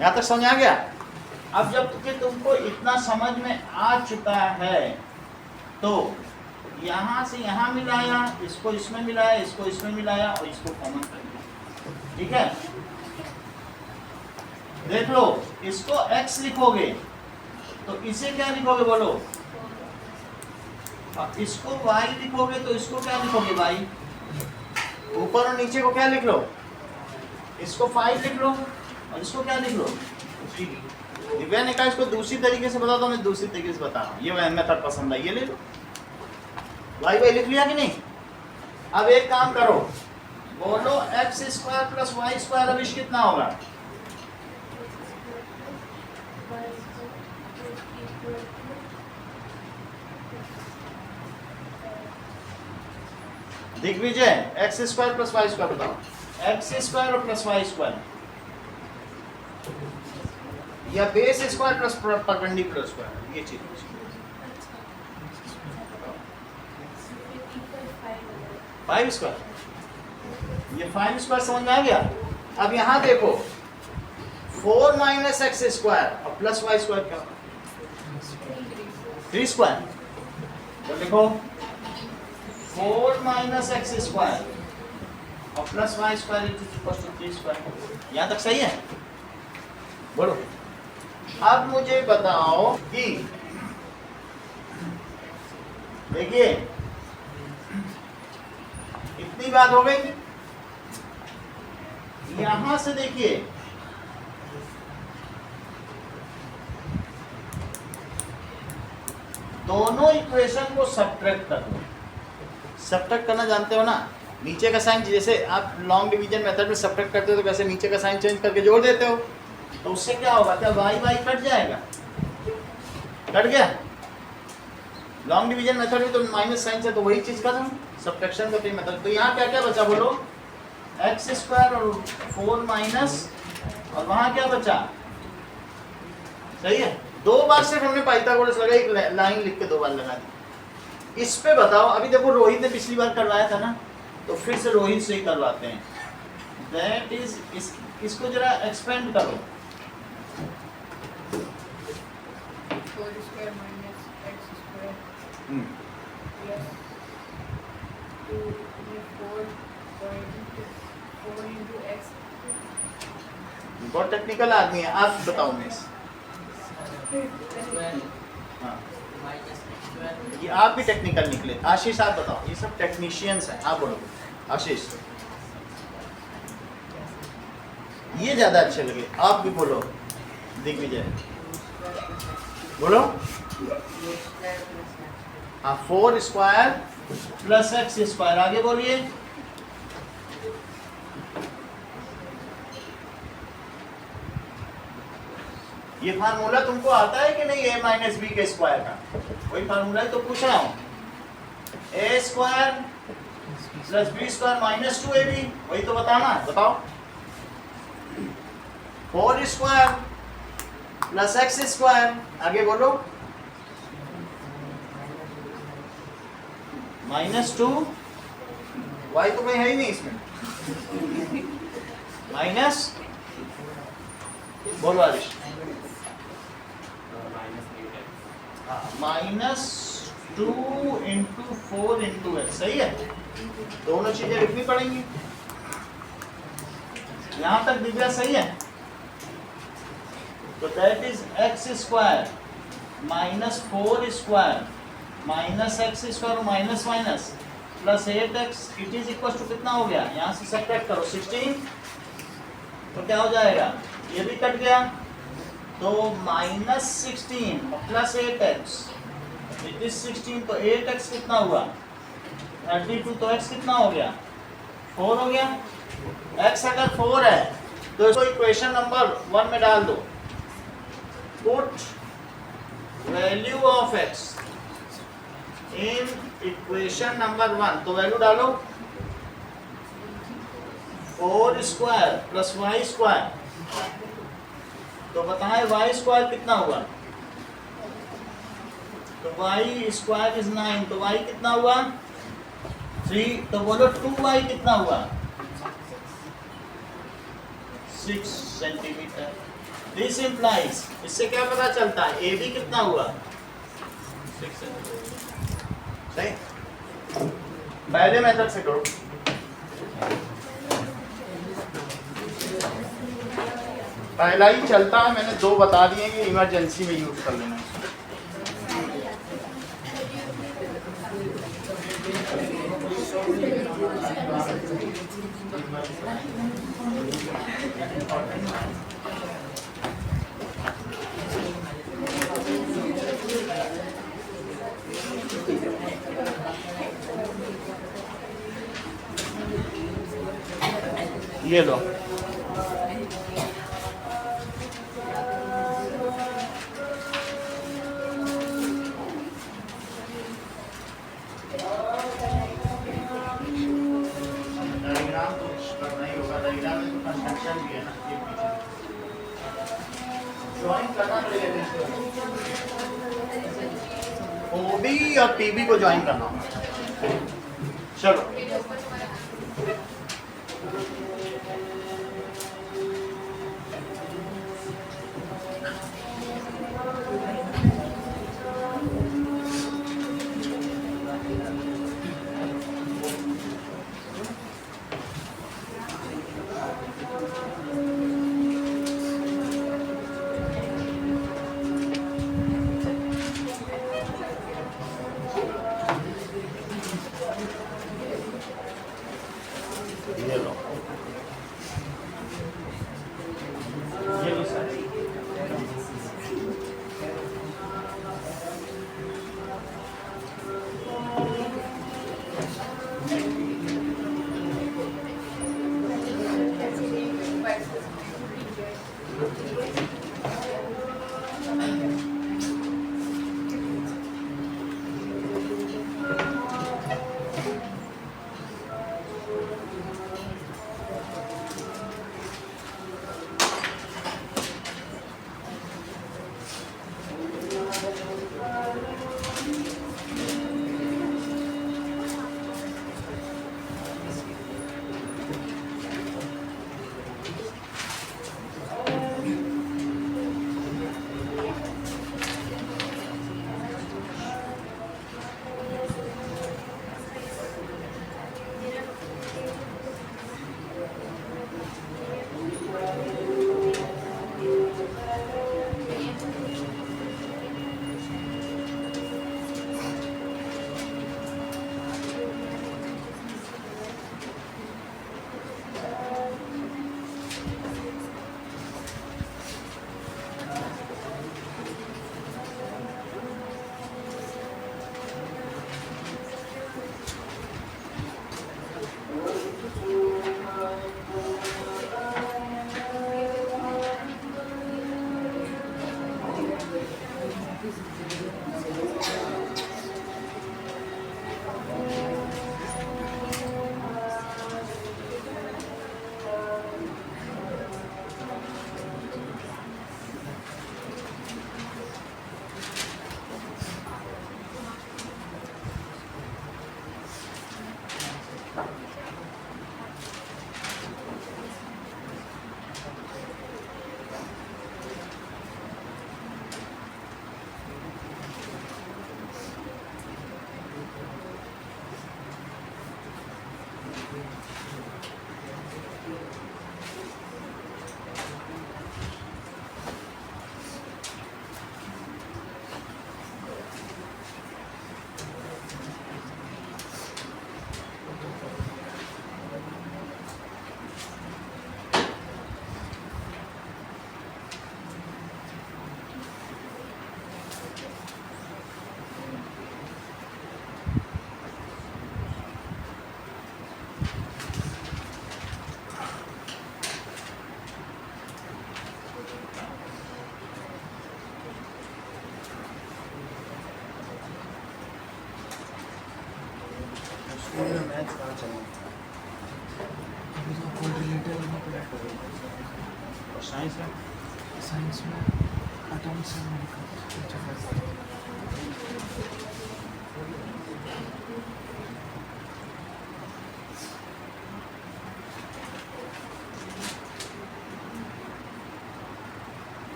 यहाँ तक समझ आ गया? अब जब कि तुमको इतना समझ में आ चुका है तो यहाँ से यहाँ मिलाया, इसको इसमें मिलाया, इसको इसमें मिलाया, और इसको कॉमन कर दिया। ठीक है, देख लो, इसको x लिखोगे तो इसे क्या लिखोगे बोलो? अब इसको y लिखोगे तो इसको क्या लिखोगे? y। ऊपर और नीचे को क्या लिख लो? इसको 5 लिख लो, और इसको क्या लिख लो? दिव्या ने कहा इसको दूसरी तरीके से बता दो, मैं दूसरी तरीके से बता रहा हूँ, ये मेथड पसंद है, ये ले लो। वाई वाई लिख लिया कि नहीं? अब एक काम करो, बोलो x square plus y square अब कितना होगा? Digvijay, x square plus y square बताओ। एक्स स्क्वायर और प्लस वाई स्क्वायर या base square plus perpendicular square, ये चीज 5 स्क्वायर, ये 5 स्क्वायर समझ में आ गया। अब यहाँ देखो 4 माइनस एक्स स्क्वायर और प्लस वाई स्क्वायर क्या होगा? 3 स्क्वायर। तो लिखो 4 माइनस एक्स स्क्वायर और plus y square is equal to 3 square. यहाँ तक सही है? बोलो। अब मुझे बताओ कि देखिए इतनी बात हो गई, यहां से देखिए दोनों इक्वेशन को सब्ट्रैक्ट कर दो। सब्ट्रैक्ट करना जानते हो ना? नीचे का साइन, जैसे आप लॉन्ग डिवीजन मेथड में सब्ट्रैक्ट करते हो तो वैसे नीचे का साइन चेंज करके जोड़ देते हो, तो उससे क्या होगा? क्या वाई वाई कट जाएगा? कट गया? लॉन्ग डिवीजन मेथड में तो माइनस साइन से, तो वही चीज खत्म, सब्ट्रैक्शन का मेथड। तो यहाँ क्या क्या बचा बोलो? एक्स स्क्वायर और 4 माइनस, और वहां क्या बचा? सही है, 2 बार सिर्फ हमने पाइथागोरस लगाई, एक लाइन लिख के 2 बार लगा दी। इस पे बताओ, अभी देखो रोहित ने पिछली बार करवाया था ना, तो फिर से रोहित से ही करवाते हैं। दैट इज इसको जरा एक्सपेंड करो। 4 square minus x square plus 4 into x। बहुत टेक्निकल आदमी है, आप बताओ मिस। हाँ, ये आप भी टेक्निकल निकले। आशीष आप बताओ, ये सब टेक्नीशियंस हैं, आप बोलो। आशीष, ये ज्यादा अच्छे लगे, आप भी बोलो। दिग्विजय बोलो। हाँ, 4 स्क्वायर प्लस एक्स स्क्वायर, आगे बोलिए। ये फार्मूला तुमको आता है कि नहीं? ए माइनस बी के स्क्वायर का वही फार्मूला है, तो पूछ रहा हूं। A square plus B square minus 2ab, वही तो बताना। बताओ। 4 स्क्वायर प्लस एक्स स्क्वायर, आगे बोलो। -2, वाई तो कहीं है ही नहीं इसमें, माइनस, बोलो आरिश। -2 इंटू 4 इंटू एक्स, सही है। दोनों चीजें लिखनी पड़ेंगी। यहां तक दिव्या सही है? तो that is x square -4 square minus x square minus minus plus 8x, it is equal to कितना हो गया? यहाँ से सब्ट्रैक्ट करो 16, तो क्या हो जाएगा? ये भी कट गया, तो -16 प्लस 8x, इट इज 16, तो 8x कितना हुआ? 32, तो x कितना हो गया? 4 हो गया। x अगर 4 है तो इसको इक्वेशन नंबर 1 में डाल दो। Put value of x in equation number 1, तो वैल्यू डालो 4 स्क्वायर प्लस वाई स्क्वायर, तो बताएं वाई स्क्वायर कितना हुआ? तो वाई स्क्वायर इज 9, तो वाई कितना हुआ? 3, तो बोलो 2y कितना हुआ? 6 सेंटीमीटर। दिस इंप्लाइज, इससे क्या पता चलता है? ए बी कितना हुआ? 6 सेंटीमीटर। सही, पहले मेथड से करो। पहला ही चलता है, मैंने 2 बता दिए कि इमरजेंसी में यूज कर लेना। ये लो। डायग्राम तो करना ही होगा, डायग्राम में तो कंस्ट्रक्शन भी है ना, ये पीछे ड्राइंग करना पड़ेगा इसको। ओबी और पीबी को ज्वाइन करना होगा। चलो ये लो, ये लो सर। मैथ्स कहाँ चला और साइंस में? साइंस में एटॉम्स एंड मॉलिक्यूल्स।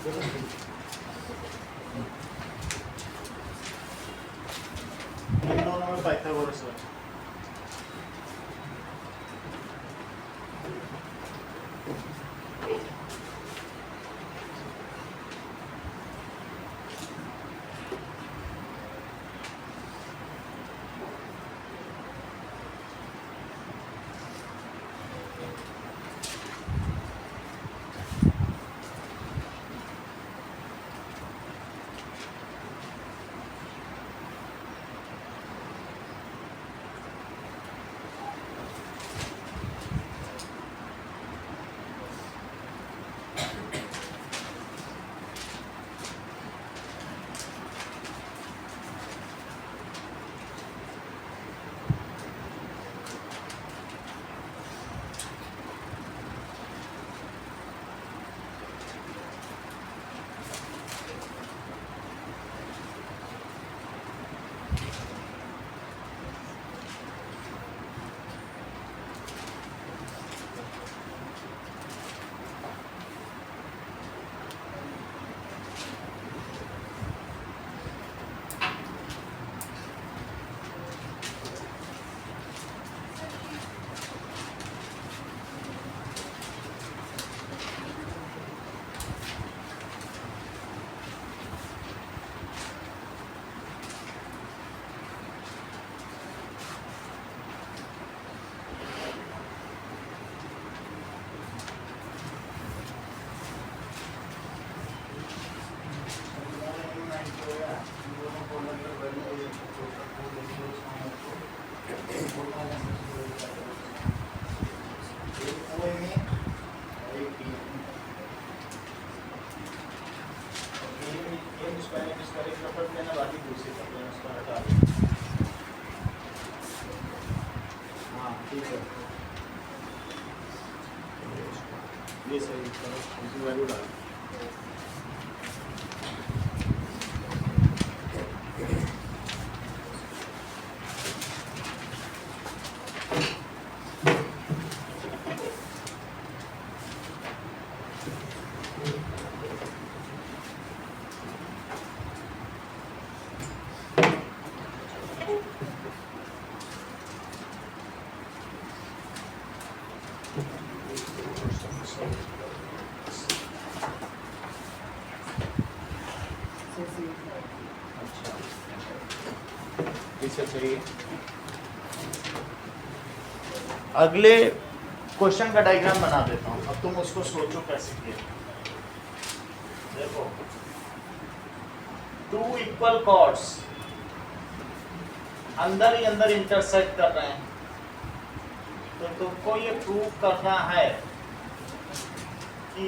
इन दोनों में पाइथागोरस है। ये सही इसमें वैल्यू डाल पीछे चाहिए। अगले क्वेश्चन का डायग्राम बना देता हूँ, अब तुम उसको सोचो कैसे किया। देखो, टू इक्वल कॉर्ड्स अंदर ही अंदर इंटरसेक्ट कर रहे हैं, तो तुमको ये प्रूव करना है कि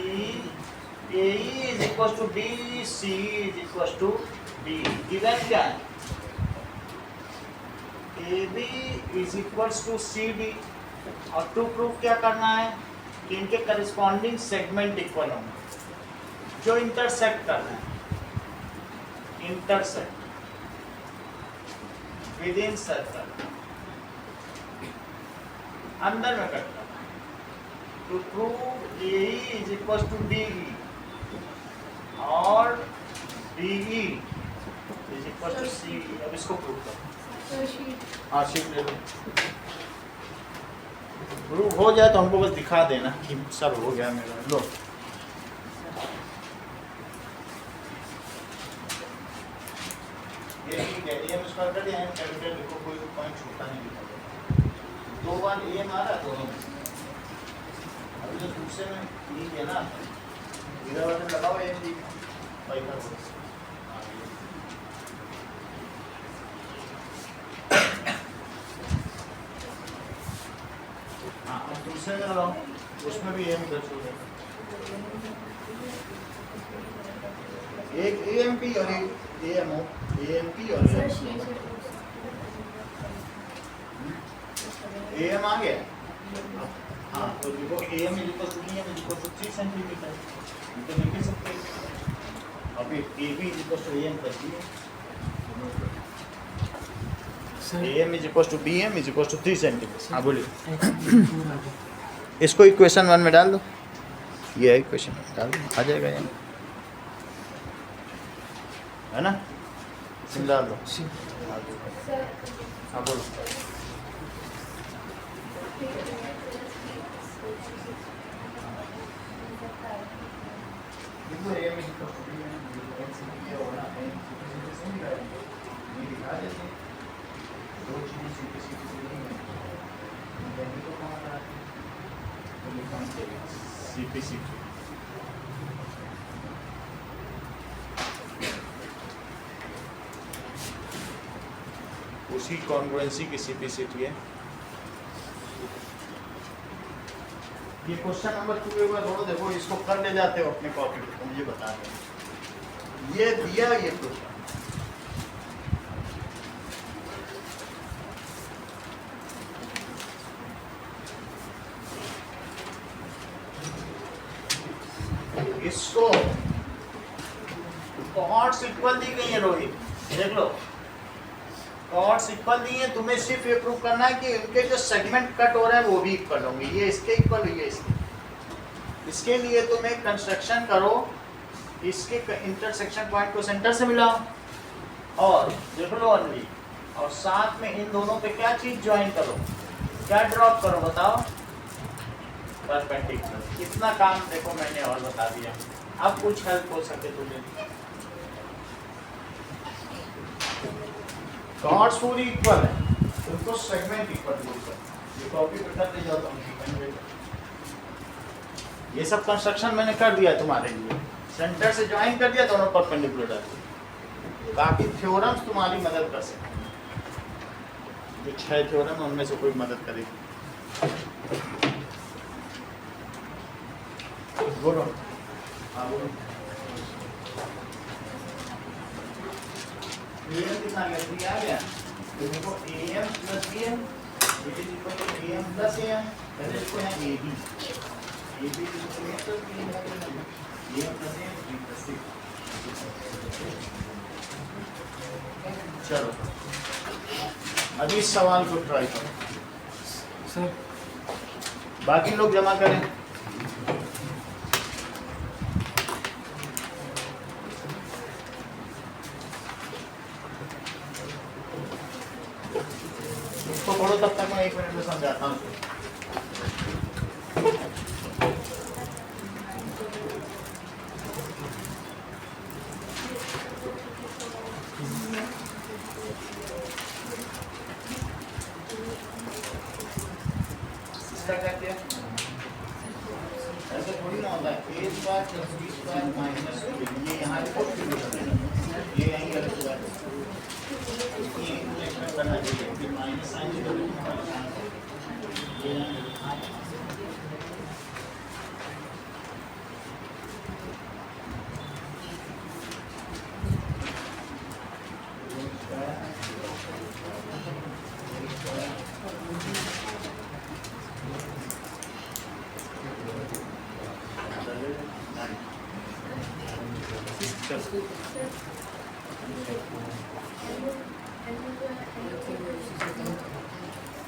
AE is equal to BC is equal to D। Given क्या है? AB is equals to CD, और टू प्रूफ क्या करना है कि इनके करस्पॉन्डिंग सेगमेंट इक्वल होंगे जो इंटरसेक्ट कर रहे हैं, इंटरसेक्ट विद इन सर्कल, अंदर में करता है। To prove AE is equals to DE और DE is equals to CE। अब इसको प्रूव करो। हाँ, शीट ले लो। प्रूव हो जाए तो हमको बस दिखा देना कि सर हो गया मेरा। लो, ये ठीक है। AM स्क्वायर कर दिया, कैपिटल लिखो, कोई पॉइंट छोटा नहीं लिखा। दो बार AM आ रहा है दोनों में। अभी जो दूसरे में ठीक है ना, इधर वाले लगाओ AM ठीक भाई का। दूसरे में लगाओ, उसमें भी AM दर्ज हो जाएगा। एक AMP और एक AMO, AMP और AM आ गया। हाँ, तो देखो AM equal to BM equal to 3 centimetre, तो लिख सकते हैं। अभी AB इक्वल टू AM कर दिए, AM is equal to BM is equal to 3 centimetre. हाँ बोलिए। इसको इक्वेशन 1 में डाल दो, ये है इक्वेशन, डाल दो, आ जाएगा ये। है ना, सिम डाल दो। सिम हाँ बोलो। CPC उसी कॉन्ग्रुएंसी की CPCT है। ये क्वेश्चन नंबर 2 एक बार थोड़ा देखो, इसको कर ले जाते हो अपने कॉपी पे, तो मुझे बता दो। ये दिया ये क्वेश्चन, इसको कॉर्ड्स इक्वल दी गई है रोहित, देख लो कॉर्ड्स इक्वल दी है, तुम्हें सिर्फ ये प्रूव करना है कि इनके जो सेगमेंट कट हो रहे हैं वो भी इक्वल होंगे, ये इसके इक्वल ये इसके। इसके लिए तुम एक कंस्ट्रक्शन करो, इसके इंटरसेक्शन पॉइंट को सेंटर से मिलाओ और देख लो ओनली, और साथ में इन दोनों पे क्या चीज ज्वाइन करो, क्या ड्रॉप करो बताओ, परपेंडिकुलर। इतना काम देखो मैंने और बता दिया, अब कुछ हेल्प हो सके तुम्हें। कॉर्ड्स पूरी इक्वल है, उनको सेगमेंट इक्वल बोलते हैं। ये कॉपी पे करते जाओ तुम, ये सब कंस्ट्रक्शन मैंने कर दिया तुम्हारे लिए, सेंटर से ज्वाइन कर दिया, दोनों परपेंडिकुलर डाल दिए। बाकी थ्योरम्स तुम्हारी मदद कर सकते हैं, जो 6 थ्योरम उनमें से कोई मदद करेगी। बोलो हाँ बोलो। AM कितना आ गया, 3 आ गया, तो देखो AM plus BM it is equal to AM plus AM, पहले इसको है AB, AB is equal to AM plus BM, AM plus AM 3 plus 6। चलो अभी इस सवाल को ट्राई करो, सर बाकी लोग जमा करें। इसको छोड़ो, तब तक मैं 1 मिनट में समझाता हूँ। इसका क्या किया? ऐसे थोड़ी ना होता है, a square plus b square minus 2, ये यहाँ लिखो, ये यहीं का स्क्वायर, ये इंटीग्रेट करना चाहिए, फिर माइनस साइन से करेंगे, ये यहाँ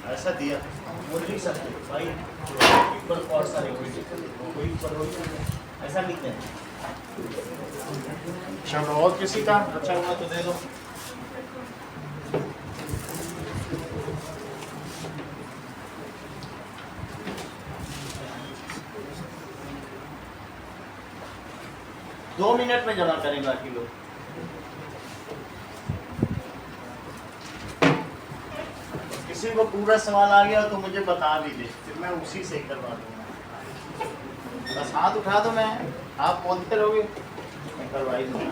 ऐसा दिया वो लिख सकते हो भाई, इक्वल कॉर्ड्स आर इक्वल, कोई इक्वल हो ऐसा लिखते हैं। चलो और किसी का अच्छा हुआ तो दे दो। दो मिनट में जमा करें बाकी लोग। किसी को पूरा सवाल आ गया तो मुझे बता भी दे, फिर मैं उसी से करवा दूंगा। बस हाथ उठा दो, मैं आप बोलते रहोगे मैं करवा ही दूंगा।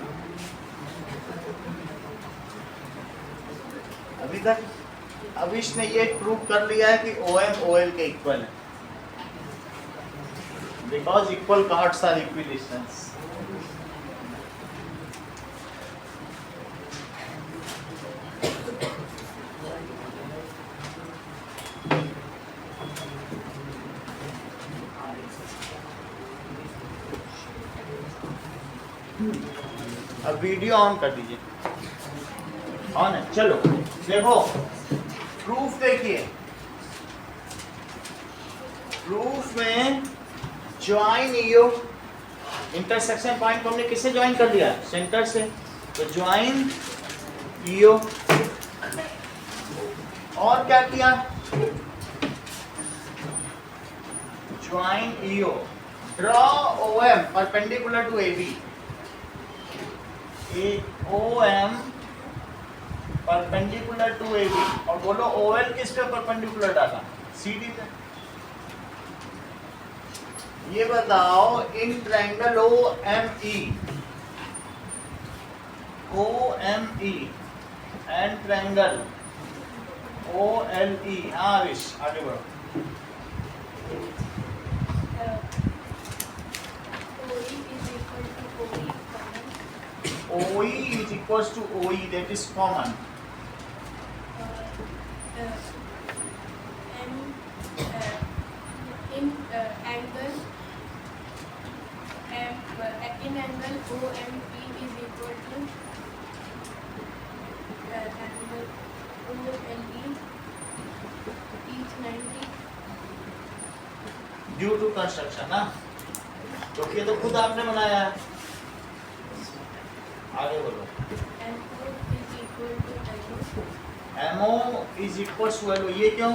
अभी तक अब इसने ये प्रूव कर लिया है कि OM OL के इक्वल है, because equal chords are equidistance. अब वीडियो ऑन कर दीजिए, ऑन है। चलो देखो प्रूफ देखिए, प्रूफ में ज्वाइन योग इंटरसेक्शन पॉइंट को हमने किससे ज्वाइन कर लिया, सेंटर से। तो ज्वाइन ईओ। और क्या किया? Join EO. Draw OM perpendicular to AB. OM perpendicular to AB. और बोलो ओएल किस पे परपेंडिकुलर डाला? सीडी पे। ये बताओ in triangle OME and triangle OLE। हाँ विश आगे बढ़ो। OE is equals to OE, that is common. In angle OMP is equal to angle OLE is 90 due to construction ना, तो ये तो खुद आपने बनाया है। आगे बोलो। MO is equal to LO. MO is equals to LO, ये क्यों?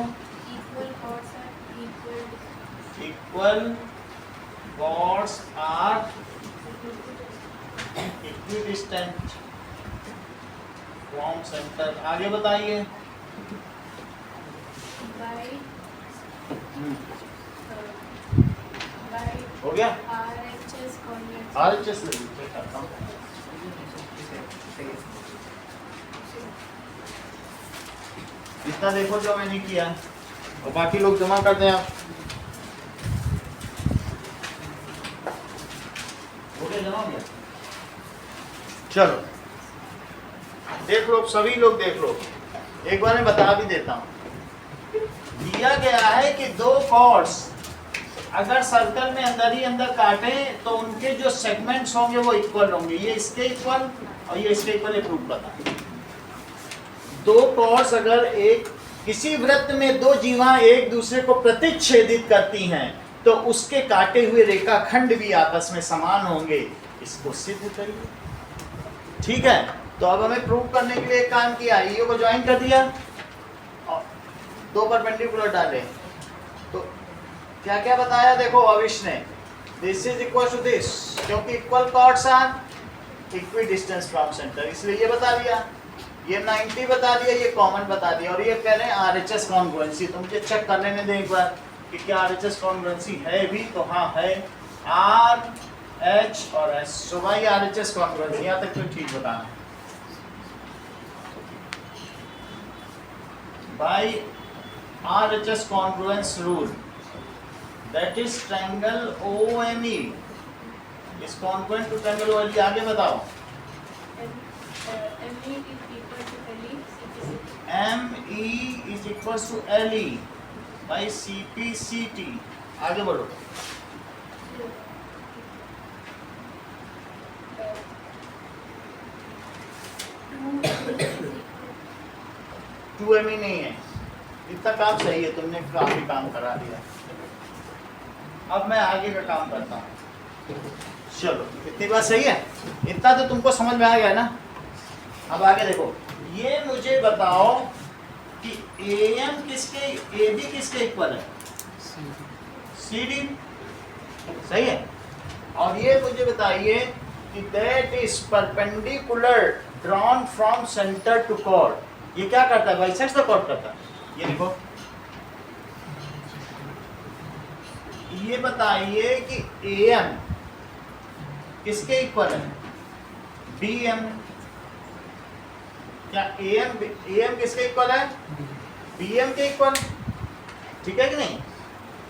Equal chords are equal. Equal chords are equidistant from center। आगे बताइए। By हो गया? RHS convex. RHS ले लीजिए, चेक करता हूँ। इतना देखो जो मैंने किया, और बाकी लोग जमा कर दें आप। हो गया, जमा हो गया? चलो देख लो, सभी लोग देख लो। एक बार मैं बता भी देता हूँ। दिया गया है कि दो कॉर्ड्स अगर सर्कल में अंदर ही अंदर काटें तो उनके जो सेगमेंट्स होंगे वो इक्वल होंगे। ये इसके इक्वल और ये इसके इक्वल, ये प्रूफ करना। दो कॉर्ड्स अगर एक किसी वृत्त में दो जीवा एक दूसरे को प्रतिच्छेदित करती हैं तो उसके काटे हुए रेखाखंड भी आपस में समान होंगे। इसको सिद्ध करिए। ठीक है, तो अब हमें प्रूव करने के लिए एक काम किया, ईओ को ज्वाइन कर दिया और दो परपेंडिकुलर डाले। तो क्या क्या बताया देखो अविश ने, this is equal to this, क्योंकि equal chords are equidistance from centre, इसलिए ये बता दिया। ये 90 बता दिया, ये कॉमन बता दिया। और ये कह रहे हैं आरएचएस कॉन्ग्रुएंसी। तो मुझे चेक कर लेने दें एक बार कि क्या आरएचएस कॉन्ग्रुएंसी है भी। तो हाँ है, आर एच और एस। सो भाई आरएचएस कॉन्ग्रुएंसी, यहाँ तक तो ठीक बताना। By RHS congruence rule, that is triangle OME is congruent to triangle OLE। आगे बताओ। ME is equal to LE. ME is equals to LE by CPCT। आगे बढ़ो। टू ME नहीं है, इतना काम सही है, तुमने काफी काम करा दिया। अब मैं आगे का काम करता हूँ। चलो इतनी बात सही है, इतना तो तुमको समझ में आ गया ना। अब आगे देखो, ये मुझे बताओ कि AM किसके, AB किसके इक्वल है? CD। सही है। और ये मुझे बताइए कि that is perpendicular drawn from centre to chord. ये क्या करता है? बाइसेक्ट्स द कॉर्ड करता है। ये देखो, ये बताइए कि AM किसके इक्वल है? BM। क्या AM किसके इक्वल है? BM के इक्वल। ठीक है कि नहीं?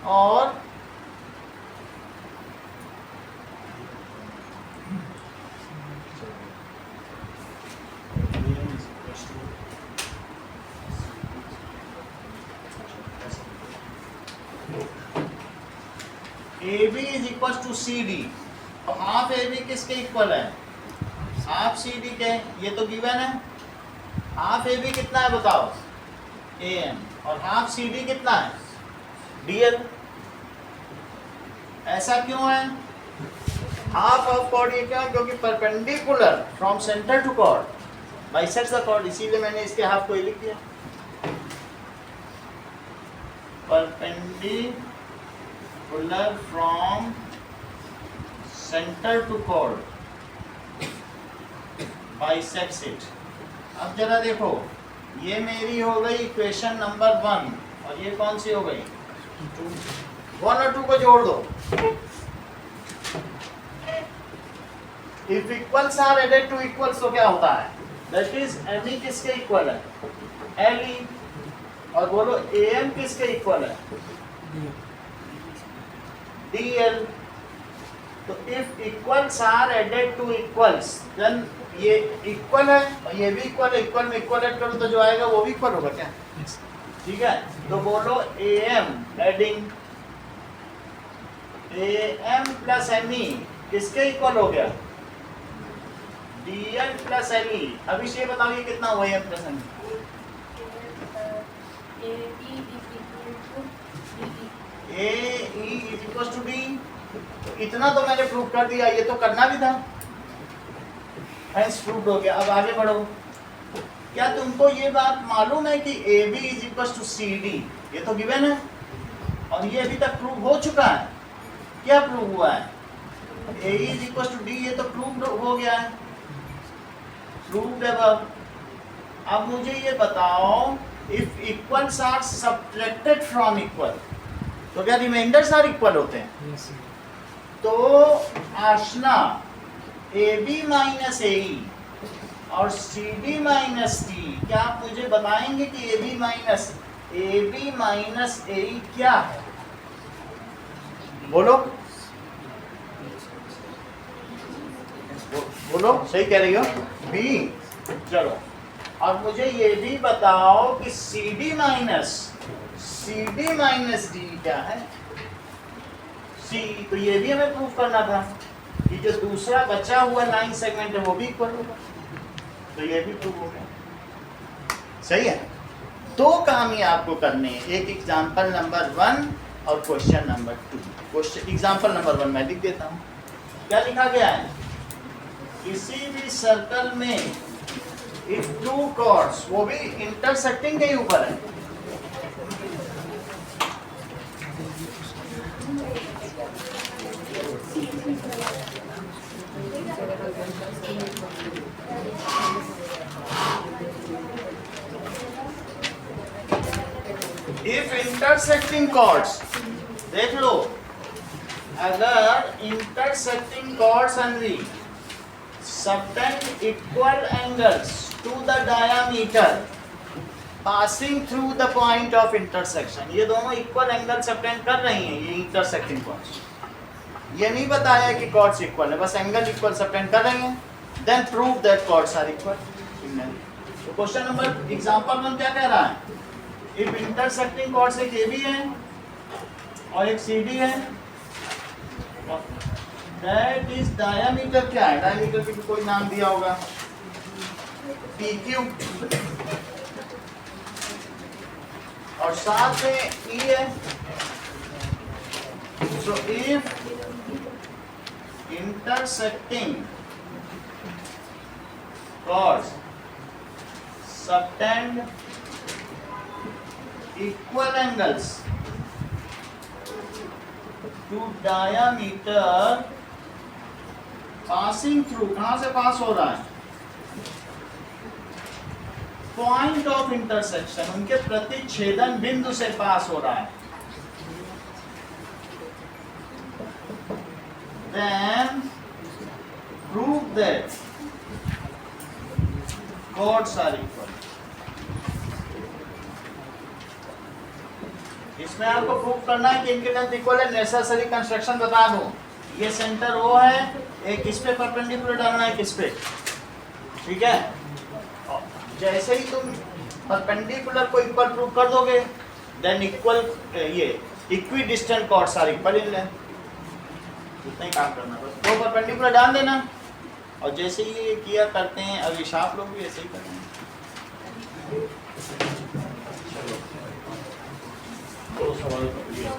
और AB is equals to CD। तो हाफ AB किसके इक्वल है? हाफ CD के। ये तो गिवन है। हाफ AB कितना है बताओ? AM। और हाफ CD कितना है? DL। ऐसा क्यों है? हाफ ऑफ कॉर्ड ये क्या, क्योंकि perpendicular from centre to chord bisects the chord, इसीलिए मैंने इसके हाफ को ही लिख दिया। Perpendicular from centre to chord bisects it. अब जरा देखो, ये मेरी हो गई इक्वेशन नंबर 1 और ये कौन सी हो गई 1 और 2 को जोड़ दो। If equals are added to equals तो क्या होता है, दैट इज ME किसके इक्वल है LE, और बोलो AM किसके इक्वल है DL। तो if equals are added to equals then ये इक्वल है और ये भी इक्वल है, इक्वल में इक्वल ऐड करो तो जो आएगा वो भी इक्वल होगा क्या, ठीक है। तो बोलो AM adding AM plus ME किसके इक्वल हो गया DL प्लस LE। अभी ये बताओ ये कितना हुआ AM plus ME, AE is equal to D। तो इतना तो मैंने प्रूव कर दिया, ये तो करना भी था, हेंस प्रूव्ड हो गया। अब आगे बढ़ो, क्या तुमको ये बात मालूम है कि AB is equal to CD, ये तो गिवन है और ये अभी तक प्रूव हो चुका है। क्या प्रूव हुआ है, AE is equal to D, ये तो प्रूव हो गया है, प्रूव्ड अब। अब मुझे ये बताओ, if equals are subtracted from equal तो क्या रिमाइंडर्स आर इक्वल होते हैं। Yes, sir. तो आशना AB माइनस AE और CD माइनस D, क्या आप मुझे बताएंगे कि AB माइनस AE क्या है, बोलो बोलो, सही कह रही हो B। चलो अब मुझे ये भी बताओ कि CD माइनस D क्या है C। तो ये भी हमें प्रूफ करना था कि जो दूसरा बचा हुआ लाइन सेगमेंट है वो भी इक्वल होगा, तो ये भी प्रूफ हो गया, सही है। दो काम ही आपको करने हैं, एक एग्जांपल नंबर 1 और question number 2। Question example number 1 मैं लिख देता हूँ, क्या लिखा गया है, किसी भी सर्कल में इफ टू कॉर्ड्स, वो भी इंटरसेक्टिंग के ऊपर है, इफ इंटरसेक्टिंग कॉर्ड्स, देख लो, अगर intersecting chords only subtend equal angles to the diameter passing through the point of intersection, ये दोनों इक्वल एंगल सबटेंड कर रही हैं, ये इंटरसेक्टिंग कॉर्ड्स, ये नहीं बताया कि कॉर्ड्स इक्वल है, बस एंगल इक्वल सबटेंड कर रही हैं, then prove that chords are equal. तो क्वेश्चन नंबर एग्जांपल 1 क्या कह रहा है, इफ इंटरसेक्टिंग कॉर्ड्स एक AB है और एक CD है, दैट इज डायमीटर, क्या है डायमीटर की कोई नाम दिया होगा PQ, और साथ में E है। So if intersecting chords subtend equal angles to diameter passing through, कहाँ से पास हो रहा है, पॉइंट ऑफ इंटरसेक्शन, उनके प्रतिच्छेदन बिंदु से पास हो रहा है, then prove that chords are equal। इसमें आपको प्रूव करना है कि इनके लेंथ इक्वल है, नेसेसरी कंस्ट्रक्शन बता दो, ये सेंटर O है, एक किस पे परपेंडिकुलर डालना है, किस पे, ठीक है। जैसे ही तुम परपेंडिकुलर को इक्वल प्रूव कर दोगे, देन इक्वल ये equidistant chords are equal in length, इतना ही काम करना बस, दो परपेंडिकुलर डाल देना, और जैसे ही ये किया करते हैं अभी आप लोग भी ऐसे ही करेंगे। दो सवाल कर लिया।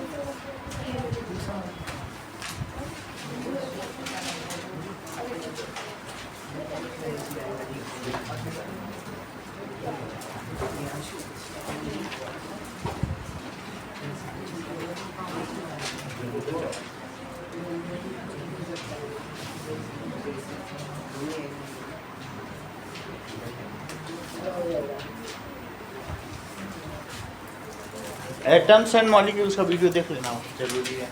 एटम्स एंड मॉलिक्यूल्स का वीडियो देख लेना, जरूरी है।